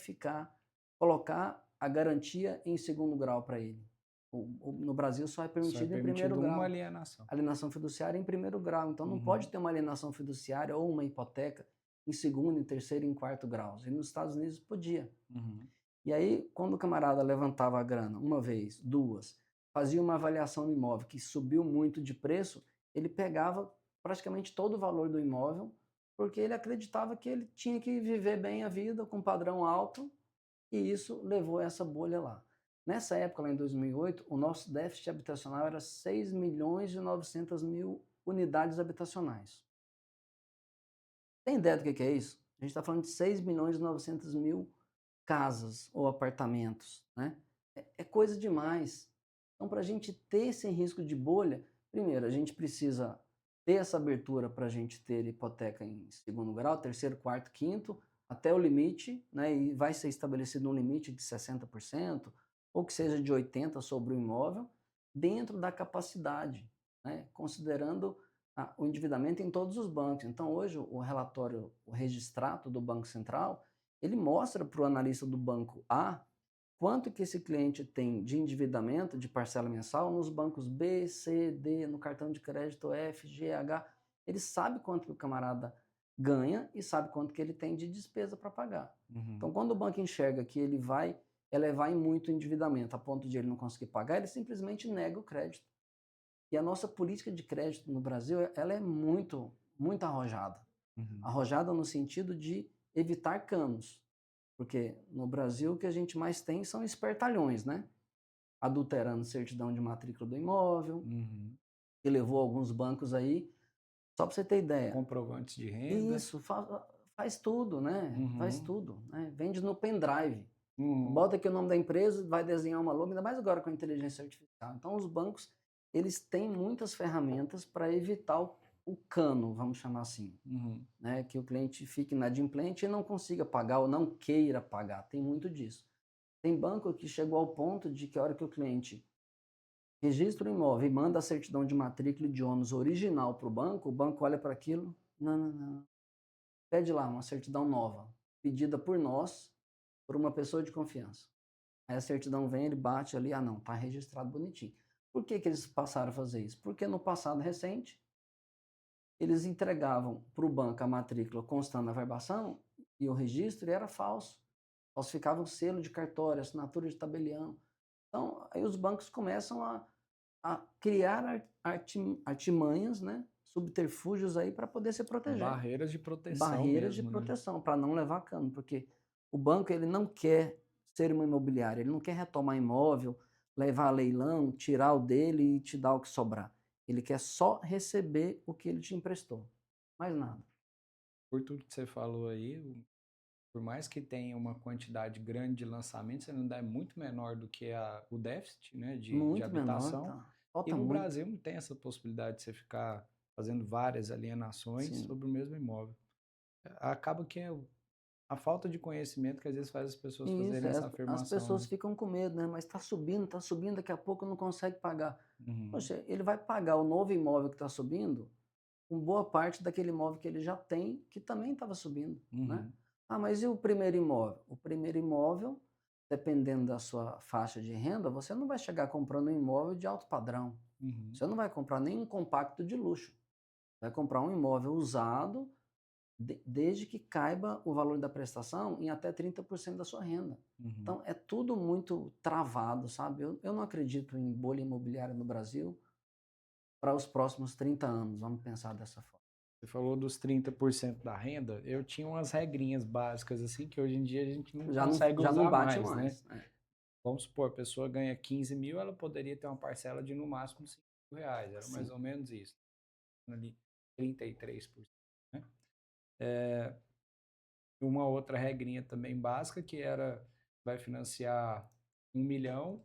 colocar a garantia em segundo grau para ele. No Brasil só é Só é permitido em primeiro permitido uma grau. alienação. Alienação fiduciária em primeiro grau. Então não pode Uhum, ter uma alienação fiduciária ou uma hipoteca em segundo, em terceiro e em quarto graus. E nos Estados Unidos podia. uhum. E aí, quando o camarada levantava a grana uma vez, duas, fazia uma avaliação do imóvel que subiu muito de preço, ele pegava praticamente todo o valor do imóvel, porque ele acreditava que ele tinha que viver bem a vida com padrão alto, e isso levou a essa bolha lá. Nessa época, lá em 2008, o nosso déficit habitacional era 6 milhões e 900 mil unidades habitacionais. Tem ideia do que é isso? A gente está falando de 6 milhões e 900 mil casas ou apartamentos, né? É coisa demais. Então, para a gente ter esse risco de bolha, primeiro, a gente precisa ter essa abertura para a gente ter hipoteca em segundo grau, terceiro, quarto, quinto, até o limite, né? E vai ser estabelecido um limite de 60%, ou que seja de 80% sobre o imóvel, dentro da capacidade, né? Considerando o endividamento em todos os bancos. Então, hoje, o relatório, o registrato do Banco Central, ele mostra para o analista do banco A quanto que esse cliente tem de endividamento, de parcela mensal, nos bancos B, C, D, no cartão de crédito F, G, H. Ele sabe quanto que o camarada ganha e sabe quanto que ele tem de despesa para pagar. Uhum. Então, quando o banco enxerga que ele vai elevar em muito o endividamento a ponto de ele não conseguir pagar, ele simplesmente nega o crédito. E a nossa política de crédito no Brasil, ela é muito, muito arrojada. Uhum. Arrojada no sentido de evitar canos. Porque no Brasil o que a gente mais tem são espertalhões, né? Adulterando certidão de matrícula do imóvel, Uhum. que levou alguns bancos aí, só para você ter ideia. Comprovantes de renda. Isso, faz tudo, né? Faz Uhum. tudo, né? Vende no pendrive. Uhum. Bota aqui o nome da empresa, vai desenhar uma logo, ainda mais agora com a inteligência artificial. Então os bancos, eles têm muitas ferramentas para evitar o cano, vamos chamar assim, Uhum. né? Que o cliente fique inadimplente e não consiga pagar ou não queira pagar. Tem muito disso. Tem banco que chegou ao ponto de que a hora que o cliente registra o imóvel e manda a certidão de matrícula e de ônus original para o banco olha para aquilo, não, não, não. Pede lá uma certidão nova, pedida por nós, por uma pessoa de confiança. Aí a certidão vem, ele bate ali, não, está registrado bonitinho. Por que que eles passaram a fazer isso? Porque no passado recente, eles entregavam para o banco a matrícula constando a verbação e o registro e era falso. Falsificavam o selo de cartório, assinatura de tabelião. Então, aí os bancos começam a criar artimanhas, né, subterfúgios aí para poder se proteger. Barreiras de proteção Barreiras de mesmo, né? proteção, para não levar cano, porque o banco ele não quer ser uma imobiliária, ele não quer retomar imóvel levar a leilão, tirar o dele e te dar o que sobrar. Ele quer só receber o que ele te emprestou, mais nada. Por tudo que você falou aí, por mais que tenha uma quantidade grande de lançamentos, ainda é muito menor do que o déficit, né, de Muito menor, habitação. tá? E Falta no muito. Brasil não tem essa possibilidade de você ficar fazendo várias alienações Sim. sobre o mesmo imóvel. Acaba que é a falta de conhecimento que às vezes faz as pessoas Isso, fazerem essa as afirmação, pessoas né? ficam com medo, né? Mas está subindo, daqui a pouco não consegue pagar. Uhum, Poxa, ele vai pagar o novo imóvel que está subindo com boa parte daquele imóvel que ele já tem, que também estava subindo, né? uhum, Ah, mas e o primeiro imóvel? O primeiro imóvel, dependendo da sua faixa de renda, você não vai chegar comprando um imóvel de alto padrão. uhum, Você não vai comprar nenhum compacto de luxo. Vai comprar um imóvel usado, desde que caiba o valor da prestação em até 30% da sua renda. uhum. Então, é tudo muito travado, sabe? Eu não acredito em bolha imobiliária no Brasil para os próximos 30 anos, vamos pensar dessa forma. Você falou dos 30% da renda, eu tinha umas regrinhas básicas assim que hoje em dia a gente não consegue Já não usar bate mais, né? mais. É. Vamos supor, a pessoa ganha 15 mil, ela poderia ter uma parcela de no máximo 5 mil reais, era mais Sim. ou menos isso, ali 33%, né? Uma outra regrinha também básica que era, vai financiar 1 milhão,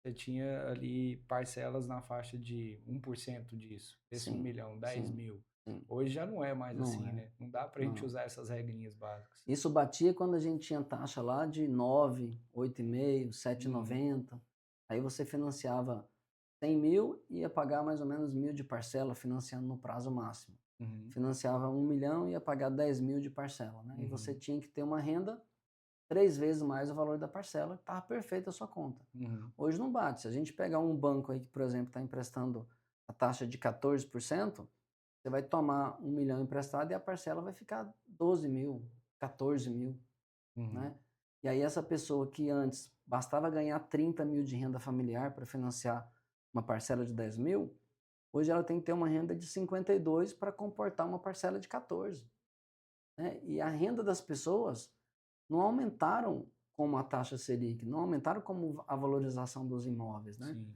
você tinha ali parcelas na faixa de 1% disso, esse 1 Sim, milhão, 10 sim, mil. sim. Hoje já não é mais Não assim, é, né? Não dá pra gente não. usar essas regrinhas básicas. Isso batia quando a gente tinha taxa lá de 9, 8,5, Uhum, 7,90. Aí você financiava 100 mil e ia pagar mais ou menos 1.000 de parcela, financiando no prazo máximo. uhum, Financiava 1 milhão e ia pagar 10 mil de parcela, né? E você uhum, tinha que ter uma renda 3 vezes mais o valor da parcela, que estava perfeita a sua conta. uhum, Hoje não bate. Se a gente pegar um banco aí que, por exemplo, está emprestando a taxa de 14%, você vai tomar 1 milhão emprestado e a parcela vai ficar 12 mil, 14 mil, uhum, né? E aí essa pessoa que antes bastava ganhar 30 mil de renda familiar para financiar uma parcela de 10 mil, hoje ela tem que ter uma renda de 52 para comportar uma parcela de 14, né? E a renda das pessoas não aumentaram como a taxa Selic, não aumentaram como a valorização dos imóveis, né? sim,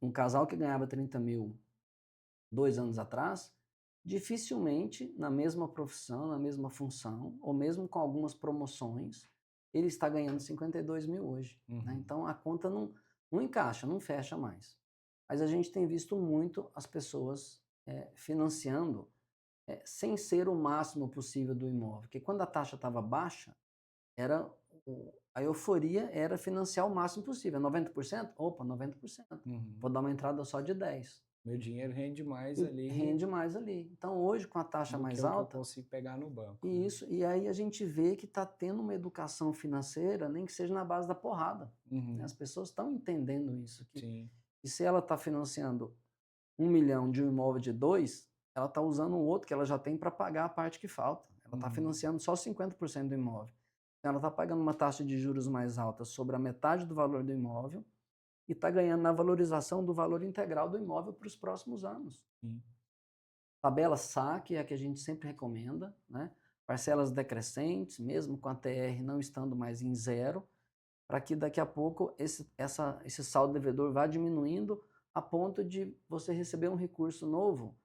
Um casal que ganhava 30 mil 2 anos atrás, dificilmente na mesma profissão, na mesma função, ou mesmo com algumas promoções, ele está ganhando 52 mil hoje, né? uhum, Então a conta não encaixa, não fecha mais. Mas a gente tem visto muito as pessoas financiando sem ser o máximo possível do imóvel, porque quando a taxa estava baixa, era a euforia era financiar o máximo possível. 90%? Opa, 90%. uhum. Vou dar uma entrada só de 10. Meu dinheiro rende mais E ali rende mais ali. Então, hoje, com a taxa do que mais o que eu alta, consigo pegar no banco, e né? isso, e aí a gente vê que está tendo uma educação financeira, nem que seja na base da porrada, né? Uhum, As pessoas estão entendendo isso, sim, que se ela está financiando 1 milhão de um imóvel de 2, ela está usando o outro que ela já tem para pagar a parte que falta. Ela está uhum, financiando só 50% do imóvel. Então, ela está pagando uma taxa de juros mais alta sobre a metade do valor do imóvel e está ganhando na valorização do valor integral do imóvel para os próximos anos. sim, Tabela saque é a que a gente sempre recomenda, né? Parcelas decrescentes, mesmo com a TR não estando mais em zero, para que daqui a pouco esse saldo devedor vá diminuindo a ponto de você receber um recurso novo.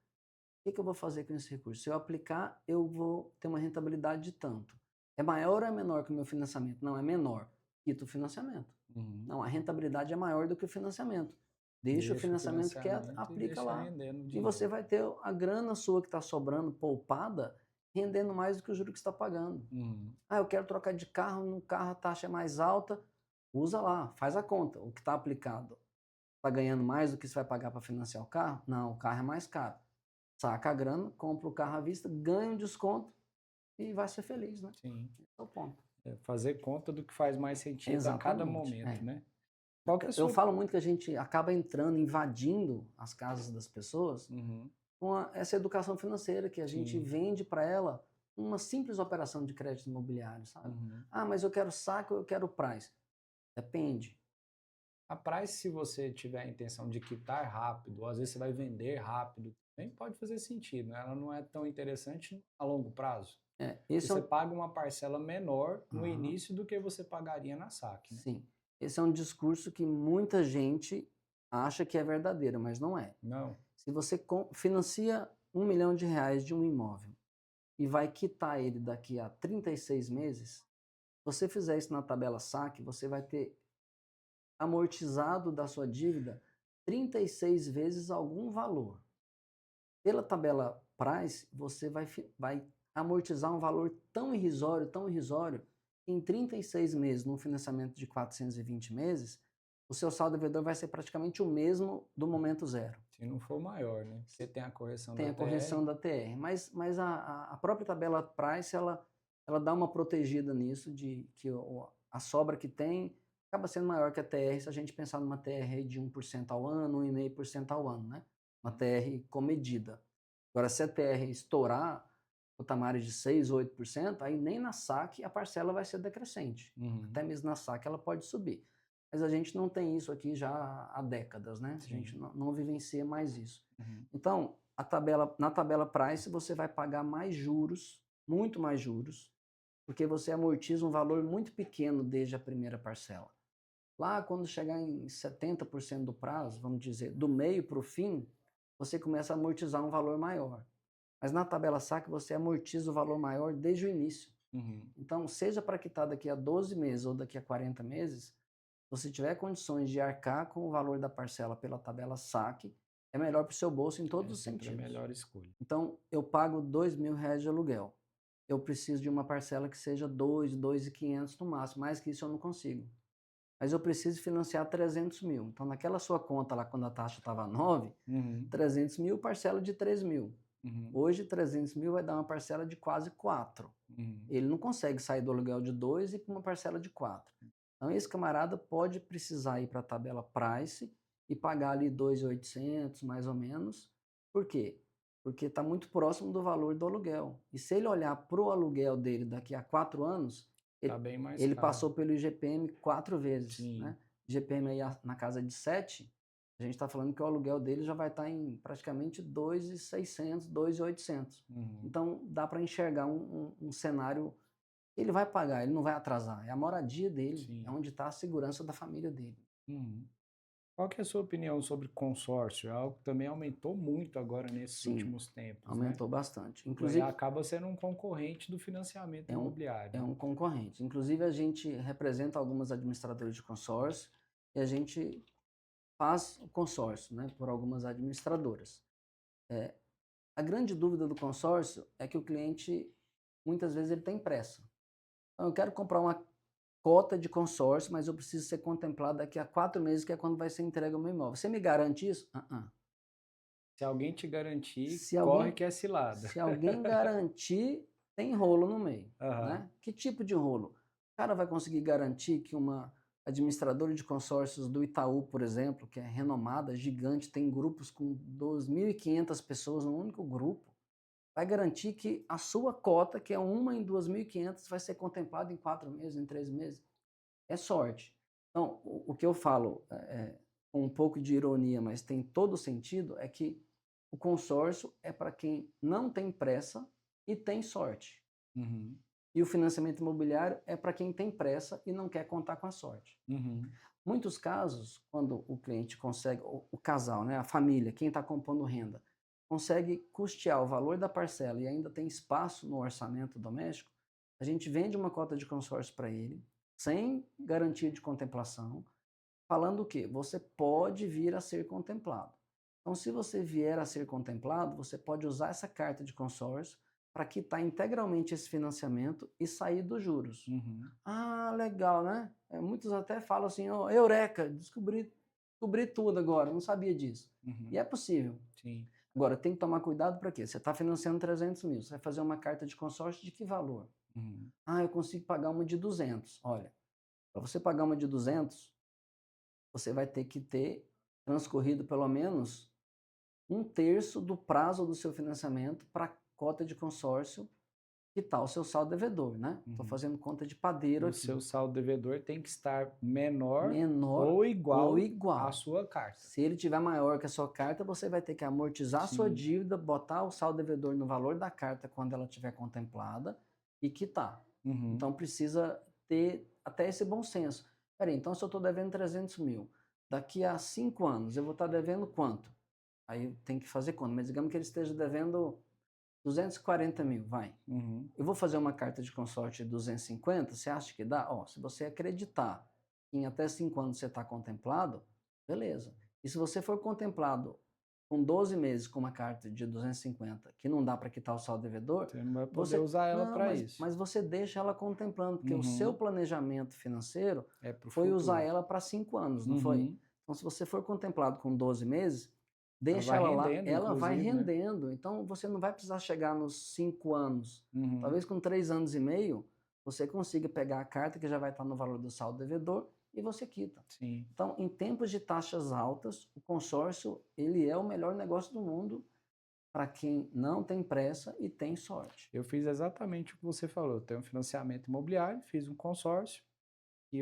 O que eu vou fazer com esse recurso? Se eu aplicar, eu vou ter uma rentabilidade de tanto. É maior ou é menor que o meu financiamento? Não, é menor. Quita o financiamento. uhum. Não, a rentabilidade é maior do que o financiamento. Deixa o Deixa o financiamento quieto, financiamento e aplica deixa lá. rendendo E você dinheiro. vai ter a grana sua que está sobrando, poupada, rendendo mais do que o juro que você está pagando. Uhum, Ah, eu quero trocar de carro, no carro a taxa é mais alta. Usa lá, faz a conta. O que está aplicado está ganhando mais do que você vai pagar para financiar o carro? Não, o carro é mais caro. Saca a grana, compra o carro à vista, ganha um desconto e vai ser feliz, né? sim. Esse é o ponto. É fazer conta do que faz mais sentido a cada Exatamente. momento, né? Qual que é a Eu sua... falo muito que a gente acaba entrando, invadindo as casas das pessoas Uhum, com essa educação financeira que a gente sim. vende para ela uma simples operação de crédito imobiliário, sabe? Uhum. Ah, mas eu quero saque ou eu quero price? Depende. A price, se você tiver a intenção de quitar rápido, ou às vezes você vai vender rápido, também pode fazer sentido, né? Ela não é tão interessante a longo prazo. Porque Esse é você um. paga uma parcela menor no Aham, início do que você pagaria na saque, né? sim. Esse é um discurso que muita gente acha que é verdadeiro, mas não é. Não. Se você financia R$ 1 milhão de um imóvel e vai quitar ele daqui a 36 meses, se você fizer isso na tabela saque, você vai ter amortizado da sua dívida 36 vezes algum valor. Pela tabela Price, você vai amortizar um valor tão irrisório, que em 36 meses, num financiamento de 420 meses, o seu saldo devedor vai ser praticamente o mesmo do momento zero. Se não for maior, né? Porque tem a correção Tem da a correção da TR, mas a própria tabela Price, ela dá uma protegida nisso, de que a sobra que tem acaba sendo maior que a TR, se a gente pensar numa TR de 1% ao ano, 1,5% ao ano, né? Uma TR comedida. Agora, se a TR estourar patamares de 6, 8%, aí nem na saque a parcela vai ser decrescente. Até mesmo na saque ela pode subir. Mas a gente não tem isso aqui já há décadas, né? Sim. A gente não vivencia mais isso. Então, na tabela Price você vai pagar mais juros, muito mais juros, porque você amortiza um valor muito pequeno desde a primeira parcela. Lá, quando chegar em 70% do prazo, vamos dizer, do meio para o fim, você começa a amortizar um valor maior. Mas na tabela saque você amortiza o valor maior desde o início. Então, seja para quitar daqui a 12 meses ou daqui a 40 meses, se você tiver condições de arcar com o valor da parcela pela tabela saque, é melhor para o seu bolso em todos os sentidos. É a melhor escolha. Então, eu pago R$ 2.000 de aluguel. Eu preciso de uma parcela que seja 2.500 no máximo. Mais que isso eu não consigo. Mas eu preciso financiar 300 mil. Então, naquela sua conta lá, quando a taxa estava 9, 300 mil, parcela de 3 mil. Hoje, 300 mil vai dar uma parcela de quase 4. Ele não consegue sair do aluguel de 2 e para uma parcela de 4. Então, esse camarada pode precisar ir para a tabela Price e pagar ali 2.800, mais ou menos. Por quê? Porque está muito próximo do valor do aluguel. E se ele olhar para o aluguel dele daqui a 4 anos, Tá bem mais ele caro. passou pelo IGPM 4 vezes. Sim. Né? IGPM aí na casa de 7, a gente está falando que o aluguel dele já vai estar em praticamente 2.600, 2.800. Então, dá para enxergar um cenário. Ele vai pagar, ele não vai atrasar. É a moradia dele, Sim. é onde está a segurança da família dele. Qual que é a sua opinião sobre consórcio? É algo que também aumentou muito agora nesses últimos tempos, aumentou né? bastante. Inclusive, acaba sendo um concorrente do financiamento imobiliário. É um concorrente. Inclusive, a gente representa algumas administradoras de consórcio e a gente faz o consórcio, né, por algumas administradoras. A grande dúvida do consórcio é que o cliente, muitas vezes, ele tem pressa. Então, eu quero comprar uma cota de consórcio, mas eu preciso ser contemplado daqui a 4 meses, que é quando vai ser entregue o meu imóvel. Você me garante isso? Se alguém te garantir, corre que é cilada. Se alguém garantir, tem rolo no meio. Né? Que tipo de rolo? O cara vai conseguir garantir que uma administradora de consórcios do Itaú, por exemplo, que é renomada, gigante, tem grupos com 2.500 pessoas num único grupo, vai garantir que a sua cota, que é uma em 2.500, vai ser contemplada em 4 meses, em 3 meses? É sorte. Então, o que eu falo com um pouco de ironia, mas tem todo sentido, é que o consórcio é para quem não tem pressa e tem sorte. E o financiamento imobiliário é para quem tem pressa e não quer contar com a sorte. Muitos casos, quando o cliente consegue, o casal, né, a família, quem está compondo renda, consegue custear o valor da parcela e ainda tem espaço no orçamento doméstico, a gente vende uma cota de consórcio para ele, sem garantia de contemplação, falando o quê? Você pode vir a ser contemplado. Então, se você vier a ser contemplado, você pode usar essa carta de consórcio para quitar integralmente esse financiamento e sair dos juros. Ah, legal, né? Muitos até falam assim, oh, eureka, descobri tudo agora, não sabia disso. E é possível. Sim. Agora, tem que tomar cuidado para quê? Você está financiando 300 mil, você vai fazer uma carta de consórcio de que valor? Ah, eu consigo pagar uma de 200. Olha, para você pagar uma de 200, você vai ter que ter transcorrido pelo menos 1/3 do prazo do seu financiamento para a cota de consórcio, que está o seu saldo devedor, né? Estou fazendo conta de padeiro aqui. O seu saldo devedor tem que estar menor ou igual à sua carta. Se ele tiver maior que a sua carta, você vai ter que amortizar a sua dívida, botar o saldo devedor no valor da carta quando ela estiver contemplada e quitar. Então precisa ter até esse bom senso. Peraí, então se eu estou devendo 300 mil, daqui a 5 anos eu vou estar devendo quanto? Aí tem que fazer conta, mas digamos que ele esteja devendo 240 mil, vai. Uhum. Eu vou fazer uma carta de consórcio de 250, você acha que dá? Ó, se você acreditar que em até 5 anos você está contemplado, beleza. E se você for contemplado com 12 meses com uma carta de 250, que não dá para quitar o saldo devedor, Você não vai poder você usar ela não, para isso. mas você deixa ela contemplando, porque o seu Uhum. planejamento financeiro É para o foi usar futuro. ela para 5 anos, não foi? Uhum. Então, se você for contemplado com 12 meses, Ela deixa vai ela lá, rendendo, ela vai inclusive, né? rendendo. Então, você não vai precisar chegar nos 5 anos. Uhum. Talvez com 3 anos e meio, você consiga pegar a carta que já vai estar no valor do saldo devedor e você quita. Sim. Então, em tempos de taxas altas, o consórcio ele é o melhor negócio do mundo para quem não tem pressa e tem sorte. Eu fiz exatamente o que você falou. Eu tenho um financiamento imobiliário, fiz um consórcio e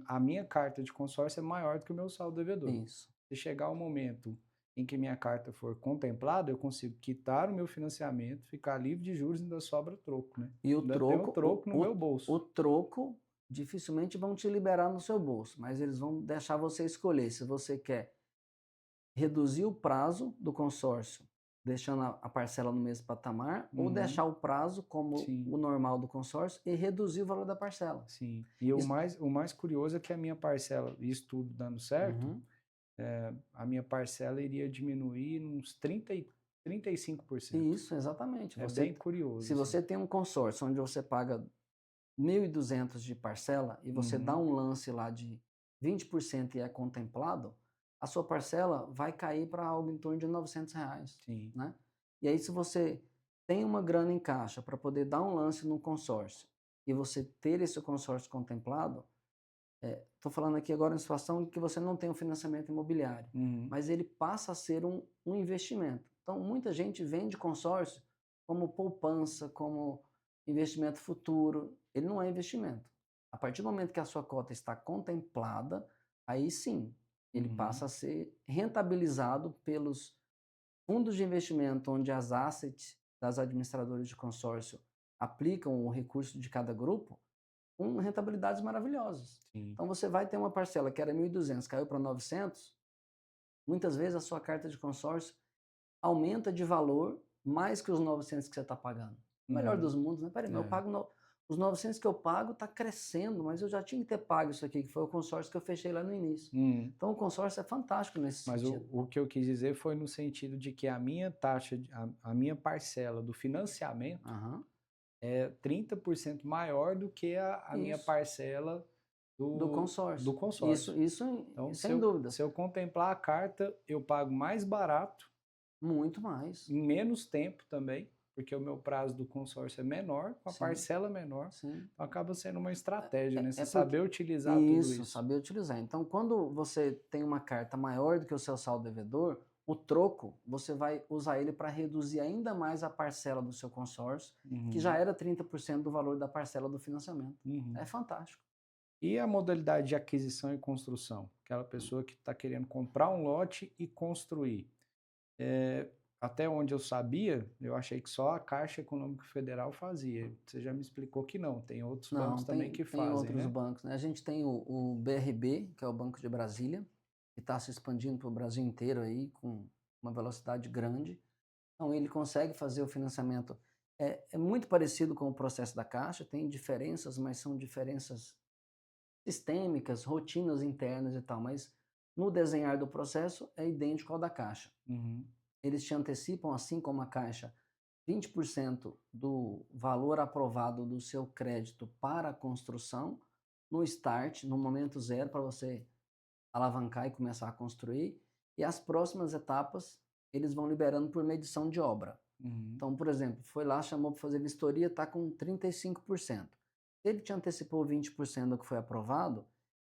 a minha carta de consórcio é maior do que o meu saldo devedor. Isso. Se chegar o momento em que minha carta for contemplada, eu consigo quitar o meu financiamento, ficar livre de juros e ainda sobra troco, né? E o Ainda tenho troco, troco no meu bolso. o troco dificilmente vão te liberar no seu bolso, mas eles vão deixar você escolher se você quer reduzir o prazo do consórcio, deixando a parcela no mesmo patamar, ou Uhum. deixar o prazo como Sim, o normal do consórcio e reduzir o valor da parcela. sim. E Isso. o mais curioso é que a minha parcela, isso tudo dando certo, Uhum. a minha parcela iria diminuir uns 35%. Isso, exatamente. É bem curioso, Se assim. você tem um consórcio onde você paga 1.200 de parcela e você dá Uhum. um lance lá de 20% e é contemplado, a sua parcela vai cair para algo em torno de R$ 900, Sim. né? E aí se você tem uma grana em caixa para poder dar um lance no consórcio e você ter esse consórcio contemplado, estou falando aqui agora em situação em que você não tem um financiamento imobiliário, Uhum. mas ele passa a ser um investimento. Então, muita gente vende consórcio como poupança, como investimento futuro. Ele não é investimento. A partir do momento que a sua cota está contemplada, aí sim, ele Uhum. passa a ser rentabilizado pelos fundos de investimento, onde as assets das administradoras de consórcio aplicam o recurso de cada grupo, com rentabilidades maravilhosas. Sim. Então você vai ter uma parcela que era 1.200, caiu para 900, muitas vezes a sua carta de consórcio aumenta de valor mais que os 900 que você está pagando. O melhor Uhum. dos mundos, né? Peraí, mas eu É. pago os 900 que eu pago está crescendo, mas eu já tinha que ter pago isso aqui, que foi o consórcio que eu fechei lá no início. Uhum. Então o consórcio é fantástico nesse Mas sentido. o que eu quis dizer foi no sentido de que a minha taxa, a minha parcela do financiamento Aham. é 30% maior do que a minha Isso, parcela do do consórcio. consórcio. Isso Então, sem se dúvidas. eu contemplar a carta, eu pago mais barato, Muito mais. em menos tempo também, porque o meu prazo do consórcio é menor, com a Sim, parcela menor. sim. Então, acaba sendo uma estratégia, né? É Você porque saber utilizar tudo isso, isso. saber utilizar. Então, quando você tem uma carta maior do que o seu saldo devedor, o troco, você vai usar ele para reduzir ainda mais a parcela do seu consórcio, que já Uhum, era 30% do valor da parcela do financiamento. uhum. É fantástico. E a modalidade de aquisição e construção? Aquela pessoa que está querendo comprar um lote e construir. Até onde eu sabia, eu achei que só a Caixa Econômica Federal fazia. Você já me explicou que não, tem outros bancos Não, também que tem fazem, outros né? bancos, né? A gente tem o BRB, que é o Banco de Brasília, que está se expandindo para o Brasil inteiro aí com uma velocidade grande. Então, ele consegue fazer o financiamento. É muito parecido com o processo da Caixa, tem diferenças, mas são diferenças sistêmicas, rotinas internas e tal, mas no desenhar do processo é idêntico ao da Caixa. Uhum, Eles te antecipam, assim como a Caixa, 20% do valor aprovado do seu crédito para a construção no start, no momento zero, para você alavancar e começar a construir. E as próximas etapas eles vão liberando por medição de obra. uhum, Então, por exemplo, foi lá, chamou para fazer vistoria, está com 35%. Se ele te antecipou 20% do que foi aprovado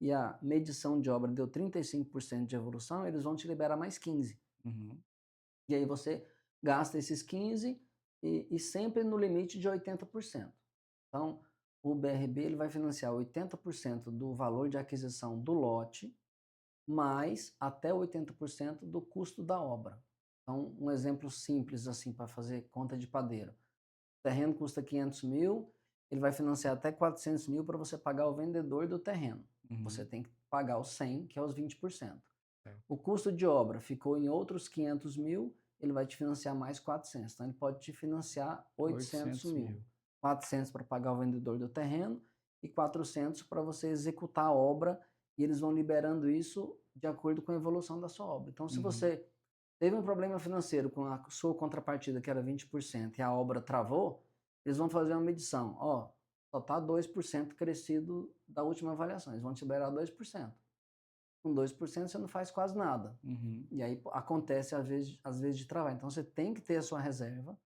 e a medição de obra deu 35% de evolução, eles vão te liberar mais 15%. uhum, E aí você gasta esses 15 e sempre no limite de 80%. Então, o BRB ele vai financiar 80% do valor de aquisição do lote, mais até 80% do custo da obra. Então, um exemplo simples assim para fazer conta de padeiro. O terreno custa 500 mil, ele vai financiar até 400 mil para você pagar o vendedor do terreno. Você tem que pagar os 100, que é os 20%. É. O custo de obra ficou em outros 500 mil, ele vai te financiar mais 400. Então, ele pode te financiar 800 mil. 400 para pagar o vendedor do terreno e 400 para você executar a obra, e eles vão liberando isso de acordo com a evolução da sua obra. Então, se você teve um problema financeiro com a sua contrapartida, que era 20%, e a obra travou, eles vão fazer uma medição. Ó, só está 2% crescido da última avaliação, eles vão te liberar 2%. Com 2% você não faz quase nada. E aí acontece às vezes de travar. Então você tem que ter a sua reserva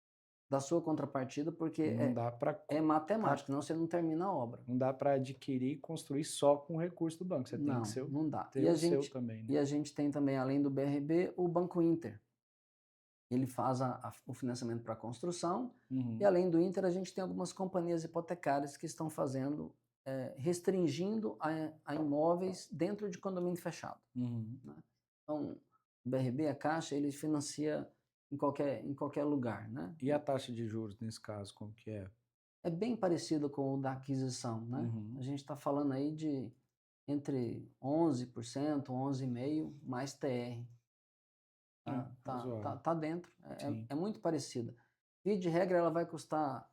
da sua contrapartida, porque Não dá para é matemática, senão você não termina a obra. não dá para adquirir e construir só com o recurso do banco. Você tem que ser, Não dá. ter o seu também, né? E a gente tem também, além do BRB, o Banco Inter. Ele faz o financiamento para a construção. E além do Inter, a gente tem algumas companhias hipotecárias que estão fazendo, restringindo a imóveis dentro de condomínio fechado. Né? Então, o BRB, a Caixa, ele financia em qualquer lugar. Né? E a taxa de juros nesse caso, como que é? É bem parecido com o da aquisição. Né? A gente está falando aí de entre 11%, 11,5% mais TR. Tá dentro, é muito parecida. Via de regra, ela vai custar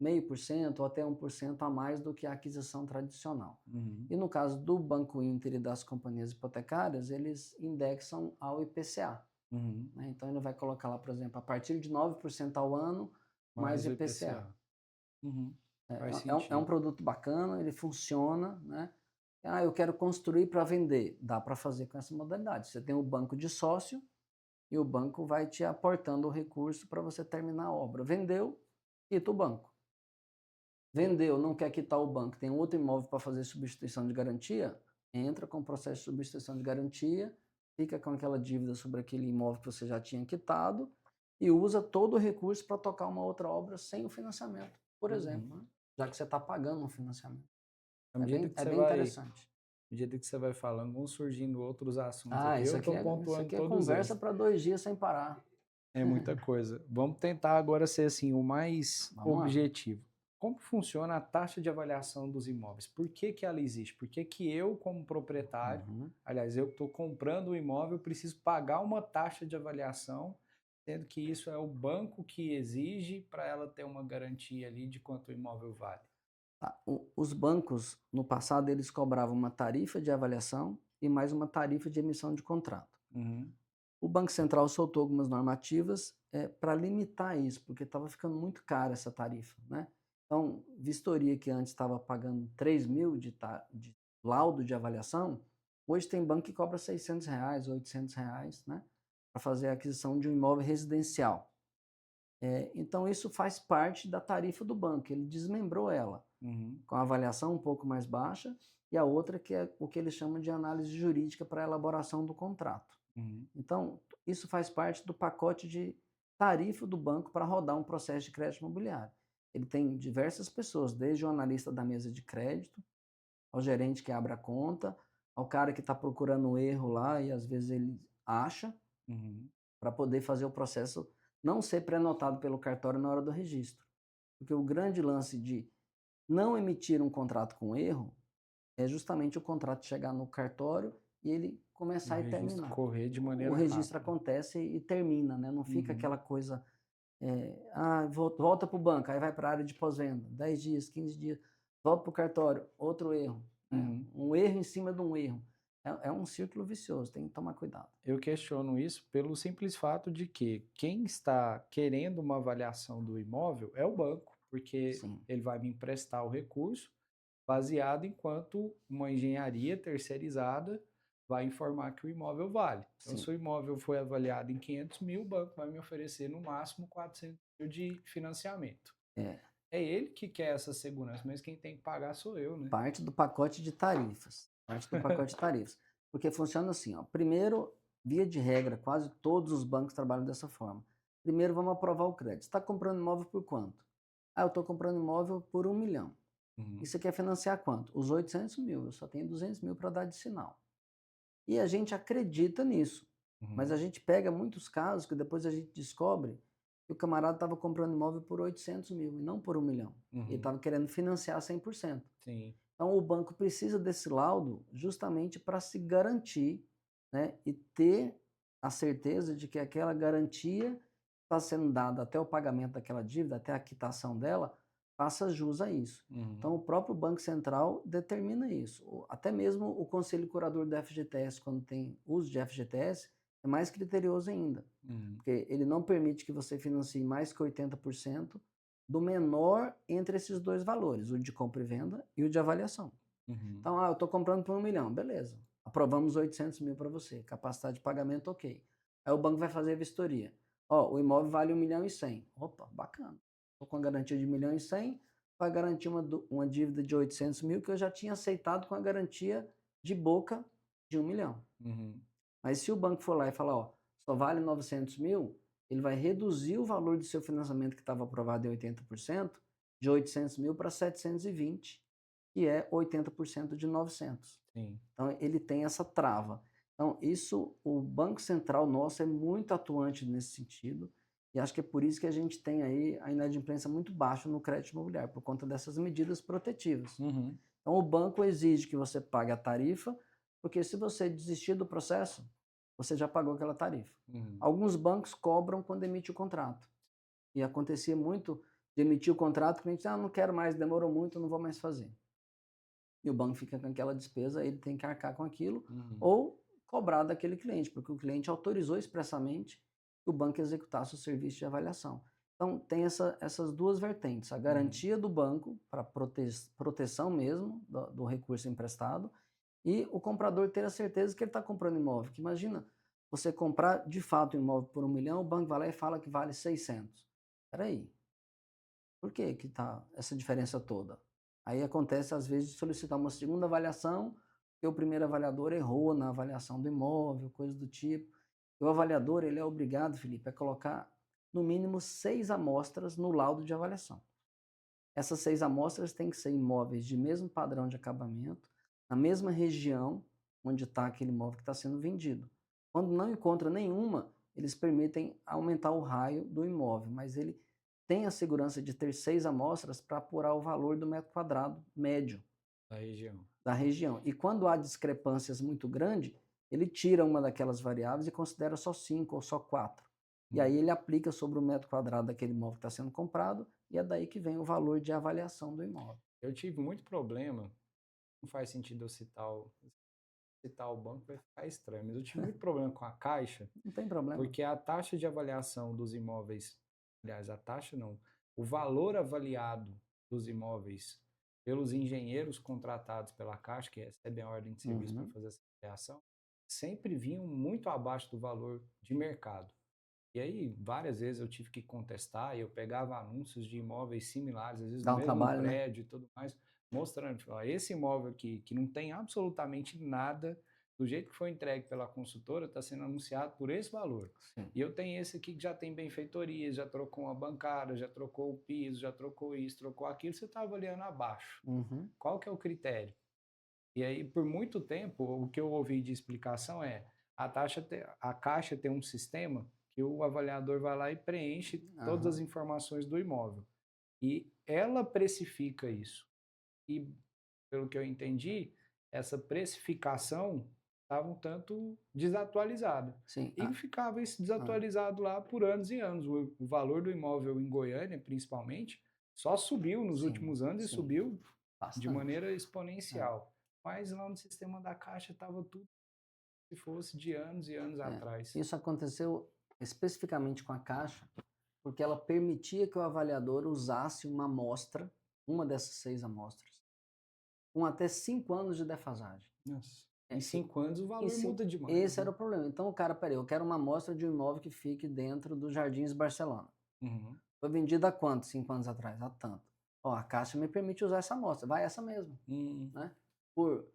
0,5% ou até 1% a mais do que a aquisição tradicional. E no caso do Banco Inter e das companhias hipotecárias, eles indexam ao IPCA. Né? Então ele vai colocar lá, por exemplo, a partir de 9% ao ano, mais IPCA. É um produto bacana, ele funciona, né? Ah, eu quero construir para vender. Dá para fazer com essa modalidade. Você tem o banco de sócio, e o banco vai te aportando o recurso para você terminar a obra. Vendeu, quita o banco. Vendeu, não quer quitar o banco, tem outro imóvel para fazer substituição de garantia, entra com o processo de substituição de garantia, fica com aquela dívida sobre aquele imóvel que você já tinha quitado e usa todo o recurso para tocar uma outra obra sem o financiamento, por exemplo, né? Já que você está pagando um financiamento. É bem interessante. À medida que você vai falando, vão surgindo outros assuntos aqui. Eu estou pontuando isso aqui é todos conversa eles. para 2 dias sem parar. É muita coisa. Vamos tentar agora ser assim, o mais objetivo. Como funciona a taxa de avaliação dos imóveis? Por que que ela existe? Por que que eu, como proprietário, aliás, eu que estou comprando o imóvel, preciso pagar uma taxa de avaliação, sendo que isso é o banco que exige para ela ter uma garantia ali de quanto o imóvel vale? Os bancos, no passado, eles cobravam uma tarifa de avaliação e mais uma tarifa de emissão de contrato. O Banco Central soltou algumas normativas para limitar isso, porque estava ficando muito cara essa tarifa. Né? Então, vistoria que antes estava pagando 3 mil de laudo de avaliação, hoje tem banco que cobra R$600, R$800, né? Para fazer a aquisição de um imóvel residencial. Então, isso faz parte da tarifa do banco, ele desmembrou ela, com a avaliação um pouco mais baixa, e a outra que é o que eles chamam de análise jurídica para a elaboração do contrato. Então, isso faz parte do pacote de tarifa do banco para rodar um processo de crédito imobiliário. Ele tem diversas pessoas, desde o analista da mesa de crédito, ao gerente que abre a conta, ao cara que está procurando um erro lá e às vezes ele acha, para poder fazer o processo não ser pré-notado pelo cartório na hora do registro. Porque o grande lance de não emitir um contrato com erro é justamente o contrato chegar no cartório e ele começar e terminar. Correr de maneira o registro rápida. acontece e termina, né? Não fica aquela coisa, volta para o banco, aí vai para a área de pós-venda, 10 dias, 15 dias, volta para o cartório, outro erro. Um erro em cima de um erro. É um círculo vicioso, tem que tomar cuidado. Eu questiono isso pelo simples fato de que quem está querendo uma avaliação do imóvel é o banco, porque ele vai me emprestar o recurso baseado enquanto uma engenharia terceirizada vai informar que o imóvel vale. Então, se o imóvel foi avaliado em 500 mil, o banco vai me oferecer no máximo 400 mil de financiamento. É ele que quer essa segurança, mas quem tem que pagar sou eu, né? Parte do pacote de tarifas. Porque funciona assim, ó. Primeiro, via de regra, quase todos os bancos trabalham dessa forma. Primeiro, vamos aprovar o crédito. Você está comprando imóvel por quanto? Eu estou comprando imóvel por 1 milhão. E você quer financiar quanto? Os 800 mil. Eu só tenho 200 mil para dar de sinal. E a gente acredita nisso. Mas a gente pega muitos casos que depois a gente descobre que o camarada estava comprando imóvel por 800 mil e não por 1 milhão. E estava querendo financiar 100%. Então, o banco precisa desse laudo justamente para se garantir, né, e ter a certeza de que aquela garantia está sendo dada até o pagamento daquela dívida, até a quitação dela, faça jus a isso. Uhum. Então, o próprio Banco Central determina isso. Até mesmo o Conselho Curador do FGTS, quando tem uso de FGTS, é mais criterioso ainda, Uhum. porque ele não permite que você financie mais que 80% do menor entre esses dois valores, o de compra e venda e o de avaliação. Uhum. Então, eu estou comprando por 1 milhão, beleza. Aprovamos 800 mil para você, capacidade de pagamento, ok. Aí o banco vai fazer a vistoria. Ó, o imóvel vale 1 milhão e 100. Opa, bacana. Estou com a garantia de 1 milhão e 100, vai garantir uma dívida de 800 mil que eu já tinha aceitado com a garantia de boca de 1 milhão. Uhum. Mas se o banco for lá e falar, ó, só vale 900 mil, ele vai reduzir o valor do seu financiamento que estava aprovado em 80%, de 800 mil para 720, que é 80% de 900. Sim. Então, ele tem essa trava. Então, isso, o Banco Central nosso é muito atuante nesse sentido, e acho que é por isso que a gente tem aí a inadimplência muito baixa no crédito imobiliário, por conta dessas medidas protetivas. Uhum. Então, o banco exige que você pague a tarifa, porque se você desistir do processo, você já pagou aquela tarifa. Uhum. Alguns bancos cobram quando emite o contrato. E acontecia muito de emitir o contrato, o cliente, não quero mais, demorou muito, não vou mais fazer. E o banco fica com aquela despesa, ele tem que arcar com aquilo, Uhum. ou cobrar daquele cliente, porque o cliente autorizou expressamente que o banco executasse o serviço de avaliação. Então, tem essas duas vertentes, a garantia do banco, para proteção mesmo do recurso emprestado, e o comprador ter a certeza que ele está comprando imóvel. Que imagina você comprar de fato um imóvel por 1 milhão, o banco vai lá e fala que vale 600. Espera aí, por que que tá essa diferença toda? Aí acontece às vezes de solicitar uma segunda avaliação, porque o primeiro avaliador errou na avaliação do imóvel, coisa do tipo. E o avaliador, ele é obrigado, Felipe, a colocar no mínimo 6 amostras no laudo de avaliação. Essas 6 amostras têm que ser imóveis de mesmo padrão de acabamento, na mesma região onde está aquele imóvel que está sendo vendido. Quando não encontra nenhuma, eles permitem aumentar o raio do imóvel, mas ele tem a segurança de ter 6 amostras para apurar o valor do metro quadrado médio Da região. da região. E quando há discrepâncias muito grandes, ele tira uma daquelas variáveis e considera só 5 ou só 4. E aí ele aplica sobre o metro quadrado daquele imóvel que está sendo comprado, e é daí que vem o valor de avaliação do imóvel. Eu tive muito problema, não faz sentido eu citar o banco, vai ficar estranho, mas eu tive muito problema com a Caixa, Não tem problema. porque a taxa de avaliação dos imóveis, aliás, a taxa não, o valor avaliado dos imóveis pelos engenheiros contratados pela Caixa, que recebem a ordem de serviço para Uhum. fazer essa avaliação, sempre vinham muito abaixo do valor de mercado. E aí, várias vezes eu tive que contestar, e eu pegava anúncios de imóveis similares, às vezes no Dá um mesmo trabalho, né? prédio e tudo mais, mostrando, tipo, ó, esse imóvel aqui, que não tem absolutamente nada, do jeito que foi entregue pela consultora, está sendo anunciado por esse valor. Sim. E eu tenho esse aqui que já tem benfeitorias, já trocou uma bancada, já trocou o piso, já trocou isso, trocou aquilo, você está avaliando abaixo. Uhum. Qual que é o critério? E aí, por muito tempo, o que eu ouvi de explicação é a Caixa tem um sistema que o avaliador vai lá e preenche todas as Aham. informações do imóvel. E ela precifica isso. E, pelo que eu entendi, essa precificação estava um tanto desatualizada. Sim. E ficava isso Ah, desatualizado lá por anos e anos. O valor do imóvel em Goiânia, principalmente, só subiu nos sim, últimos anos e sim. subiu de Bastante. maneira É, exponencial. Mas lá no sistema da Caixa estava tudo se fosse de anos e anos é. atrás. Isso aconteceu especificamente com a Caixa, porque ela permitia que o avaliador usasse uma amostra, uma dessas 6 amostras, com até 5 anos de defasagem. Nossa. Em É, 5 anos o em valor cinco, muda demais, esse era né? o problema. Então o cara, peraí, eu quero uma amostra de um imóvel que fique dentro dos Jardins Barcelona. Uhum. Foi vendida há quanto 5 anos atrás? Há tanto. Ó, a Caixa me permite usar essa amostra. Vai essa mesmo, Hum, né? Por,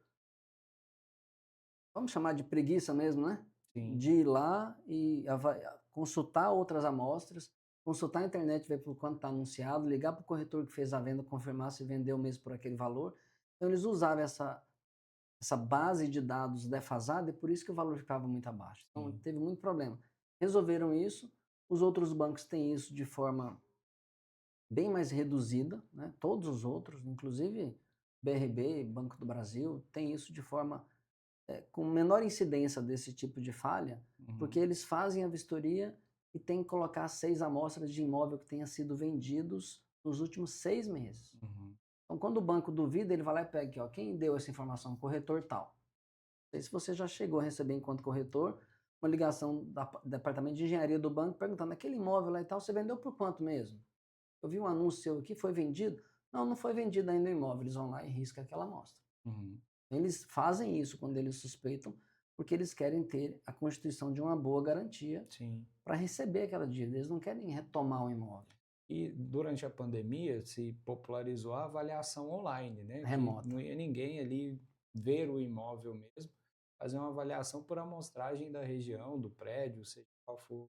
vamos chamar de preguiça mesmo, né? sim. De ir lá e consultar outras amostras, consultar a internet, ver por quanto está anunciado, ligar para o corretor que fez a venda, confirmar se vendeu mesmo por aquele valor. Então eles usavam essa base de dados defasada e por isso que o valor ficava muito abaixo. Então Sim. teve muito problema. Resolveram isso, os outros bancos têm isso de forma bem mais reduzida, né? Todos os outros, inclusive BRB, Banco do Brasil, tem isso de forma com menor incidência desse tipo de falha, porque Uhum, eles fazem a vistoria e tem que colocar 6 amostras de imóvel que tenha sido vendidos nos últimos 6 meses. uhum, Então, quando o banco duvida, ele vai lá e pega aqui, ó, quem deu essa informação? Corretor tal. Não sei se você já chegou a receber enquanto corretor uma ligação do departamento de engenharia do banco perguntando, aquele imóvel lá e tal, você vendeu por quanto mesmo? Eu vi um anúncio seu aqui, foi vendido? Não, não foi vendido ainda o imóvel. Eles vão lá e riscam aquela amostra. uhum. Eles fazem isso quando eles suspeitam, porque eles querem ter a constituição de uma boa garantia Sim. para receber aquela dívida. Eles não querem retomar o imóvel E durante a pandemia se popularizou a avaliação online, né? Que remota. não ia ninguém ali ver o imóvel mesmo, fazer uma avaliação por amostragem da região, do prédio, seja qual for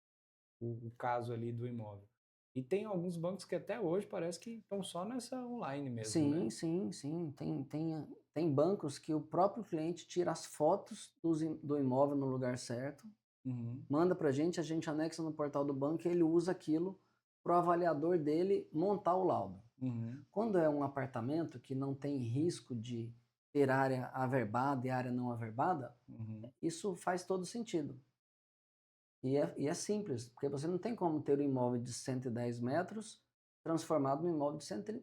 o caso ali do imóvel. E tem alguns bancos que até hoje parece que estão só nessa online mesmo, Sim, né? sim, sim. Tem bancos que o próprio cliente tira as fotos do imóvel no lugar certo, Uhum, manda para a gente anexa no portal do banco e ele usa aquilo para o avaliador dele montar o laudo. uhum, Quando é um apartamento que não tem risco de ter área averbada e área não averbada, uhum, isso faz todo sentido. E é simples, porque você não tem como ter um imóvel de 110 metros transformado num imóvel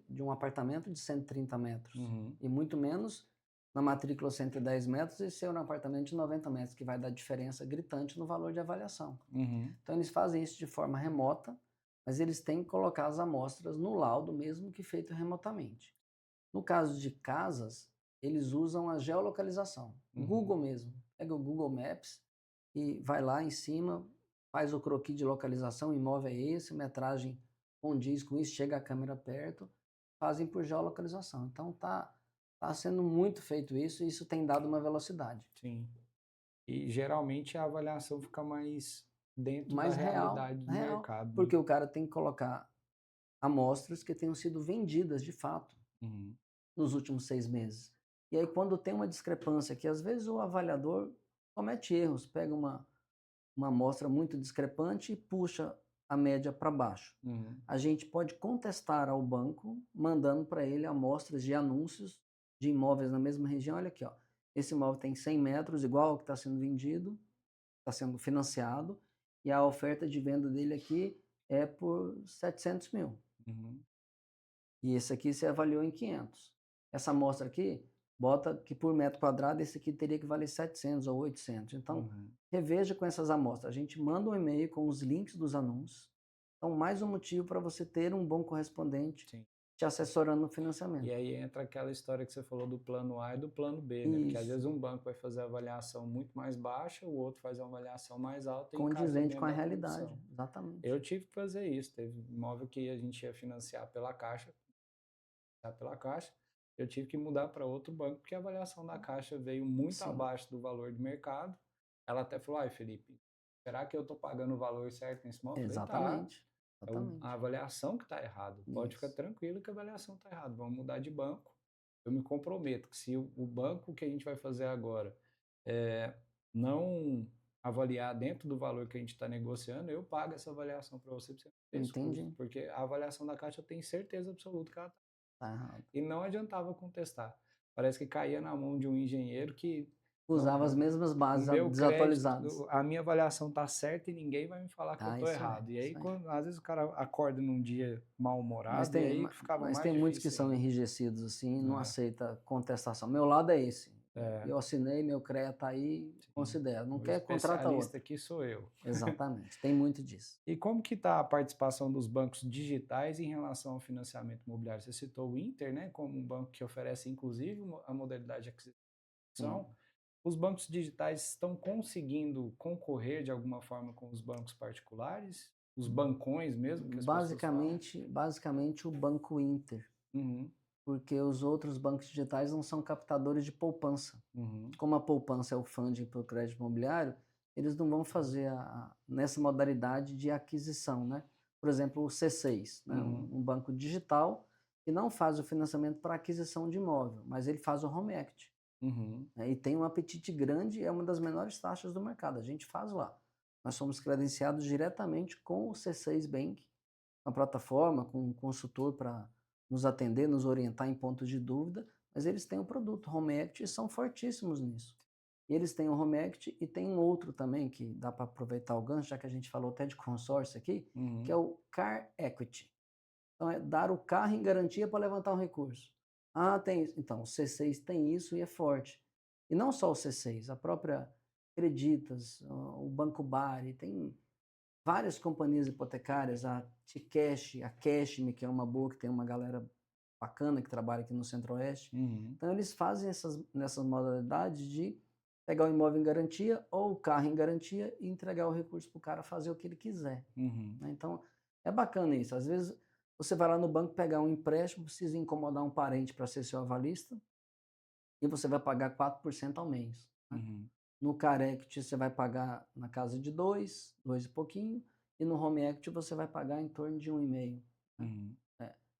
de um apartamento de 130 metros. uhum, E muito menos na matrícula 110 metros e ser um apartamento de 90 metros, que vai dar diferença gritante no valor de avaliação. uhum, Então, eles fazem isso de forma remota, mas eles têm que colocar as amostras no laudo, mesmo que feito remotamente. No caso de casas, eles usam a geolocalização. uhum, Google mesmo. Pega o Google Maps e vai lá em cima, faz o croquis de localização, o imóvel é esse, metragem condiz com isso, chega a câmera perto, fazem por geolocalização. Então tá sendo muito feito isso e isso tem dado uma velocidade. sim. E geralmente a avaliação fica mais dentro da Mais real, realidade do real, mercado, né? porque o cara tem que colocar amostras que tenham sido vendidas de fato Uhum, nos últimos 6 meses. E aí, quando tem uma discrepância, que às vezes o avaliador comete erros, pega uma amostra muito discrepante e puxa a média para baixo. uhum, A gente pode contestar ao banco, mandando para ele amostras de anúncios de imóveis na mesma região. Olha aqui, ó, esse imóvel tem 100 metros, igual ao que está sendo vendido, está sendo financiado, e a oferta de venda dele aqui é por 700 mil. uhum, E esse aqui você avaliou em 500. Essa amostra aqui, bota que por metro quadrado esse aqui teria que valer 700 ou 800. Então, uhum. reveja com essas amostras. A gente manda um e-mail com os links dos anúncios. Então, mais um motivo para você ter um bom correspondente Sim. te assessorando no E financiamento. aí entra aquela história que você falou do plano A e do plano B, né? Porque às Isso, vezes um banco vai fazer a avaliação muito mais baixa, o outro faz uma avaliação mais alta e encaixa condizente com dentro a da realidade. condição. Exatamente. Eu tive que fazer isso. Teve imóvel que a gente ia financiar pela Caixa, eu tive que mudar para outro banco porque a avaliação da Caixa veio muito Sim, abaixo do valor de mercado. Ela até falou: ai, Felipe, será que eu estou pagando o valor certo nesse imóvel? Eu falei: tá, exatamente. é a Exatamente. avaliação que está errada. Pode ficar Isso. tranquilo que a avaliação está errada. Vamos mudar de banco. Eu me comprometo que se o banco que a gente vai fazer agora não avaliar dentro do valor que a gente está negociando, eu pago essa avaliação para você não ter esse custo, Entendi. porque a avaliação da Caixa eu tenho certeza absoluta que ela tá. Tá errado. E não adiantava contestar. Parece que caía na mão de um engenheiro que não, Usava as mesmas o bases meu desatualizadas. crédito, a minha avaliação está certa e ninguém vai me falar que eu Ah, estou isso é, errado. E aí, isso é. quando, às vezes o cara acorda num dia Mas mal-humorado e tem, aí ficava mas mais tem muitos que difícil são ainda. enrijecidos assim, não Né? aceita contestação. Meu lado é esse. É, Eu assinei, meu CREA tá aí, sim. considera. Não O quer, contrata especialista outro. aqui sou eu. Exatamente. Tem muito disso. E como que está a participação dos bancos digitais em relação ao financiamento imobiliário? Você citou o Inter, né, como um banco que oferece inclusive a modalidade de Sim. aquisição. Os bancos digitais estão conseguindo concorrer de alguma forma com os bancos particulares? Os bancões mesmo que as pessoas falam? Basicamente o Banco Inter, Uhum, porque os outros bancos digitais não são captadores de poupança. uhum, Como a poupança é o funding para o crédito imobiliário, eles não vão fazer nessa modalidade de aquisição, né? Por exemplo, o C6, né? uhum, Um banco digital que não faz o financiamento para aquisição de imóvel, mas ele faz o home equity, uhum, né? E tem um apetite grande, é uma das menores taxas do mercado, a gente faz lá. Nós somos credenciados diretamente com o C6 Bank, uma plataforma com um consultor para nos atender, nos orientar em pontos de dúvida, mas eles têm o produto, Home Equity, e são fortíssimos nisso. E eles têm o Home Equity e tem um outro também, que dá para aproveitar o gancho, já que a gente falou até de consórcio aqui, que é o Car Equity. Então, é dar o carro em garantia para levantar um recurso. Ah, tem isso. Então, o C6 tem isso e é forte. E não só o C6, a própria Creditas, o Banco Bari, tem várias companhias hipotecárias, a Tcash, a Cashme, que é uma boa, que tem uma galera bacana que trabalha aqui no Centro-Oeste. Uhum. Então, eles fazem nessas modalidades de pegar o imóvel em garantia ou o carro em garantia e entregar o recurso para o cara fazer o que ele quiser. Uhum. Né? Então, é bacana isso. Às vezes, você vai lá no banco pegar um empréstimo, precisa incomodar um parente para ser seu avalista, e você vai pagar 4% ao mês. Né? Uhum. No Car Equity você vai pagar na casa de 2 e pouquinho, e no Home Equity você vai pagar em torno de 1,5. Né? Uhum.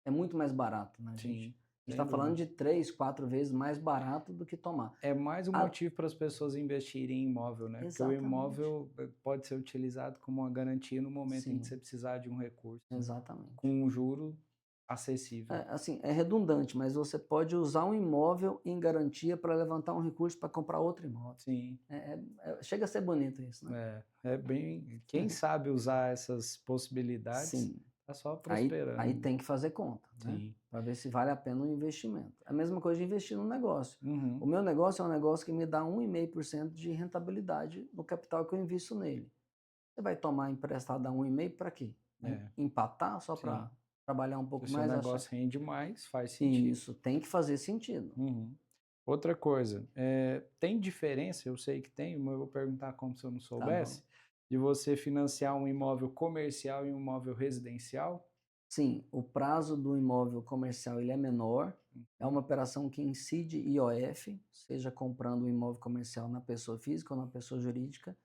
É muito mais barato, né, gente? Sim, A gente sem está falando dúvida. de 3, 4 vezes mais barato do que tomar. É mais um Ah, motivo para as pessoas investirem em imóvel, né? Porque o exatamente. imóvel pode ser utilizado como uma garantia no momento em que Sim, você precisar de um recurso, né? exatamente. Com um juro acessível. Assim, é redundante, mas você pode usar um imóvel em garantia para levantar um recurso para comprar outro imóvel. Sim, Chega a ser bonito isso, né? é bem. Quem sabe usar essas possibilidades Sim. está só Aí prosperando. tem que fazer conta, né? Sim. Para ver se vale a pena o investimento. É a mesma coisa de investir no negócio. O Uhum. meu negócio é um negócio que me dá 1,5% de rentabilidade no capital que eu invisto nele. Você vai tomar emprestado a 1,5% para quê? É, Empatar só sim. para trabalhar um Se o pouco seu mais, achar. negócio rende mais, faz E sentido. isso tem que fazer sentido. Uhum. Outra coisa, tem diferença, eu sei que tem, mas eu vou perguntar como se eu não Tá bom. soubesse, de você financiar um imóvel comercial e um imóvel residencial? Sim, o prazo do imóvel comercial ele é menor, é Uhum. uma operação que incide IOF, seja comprando um imóvel comercial na pessoa física ou na pessoa jurídica,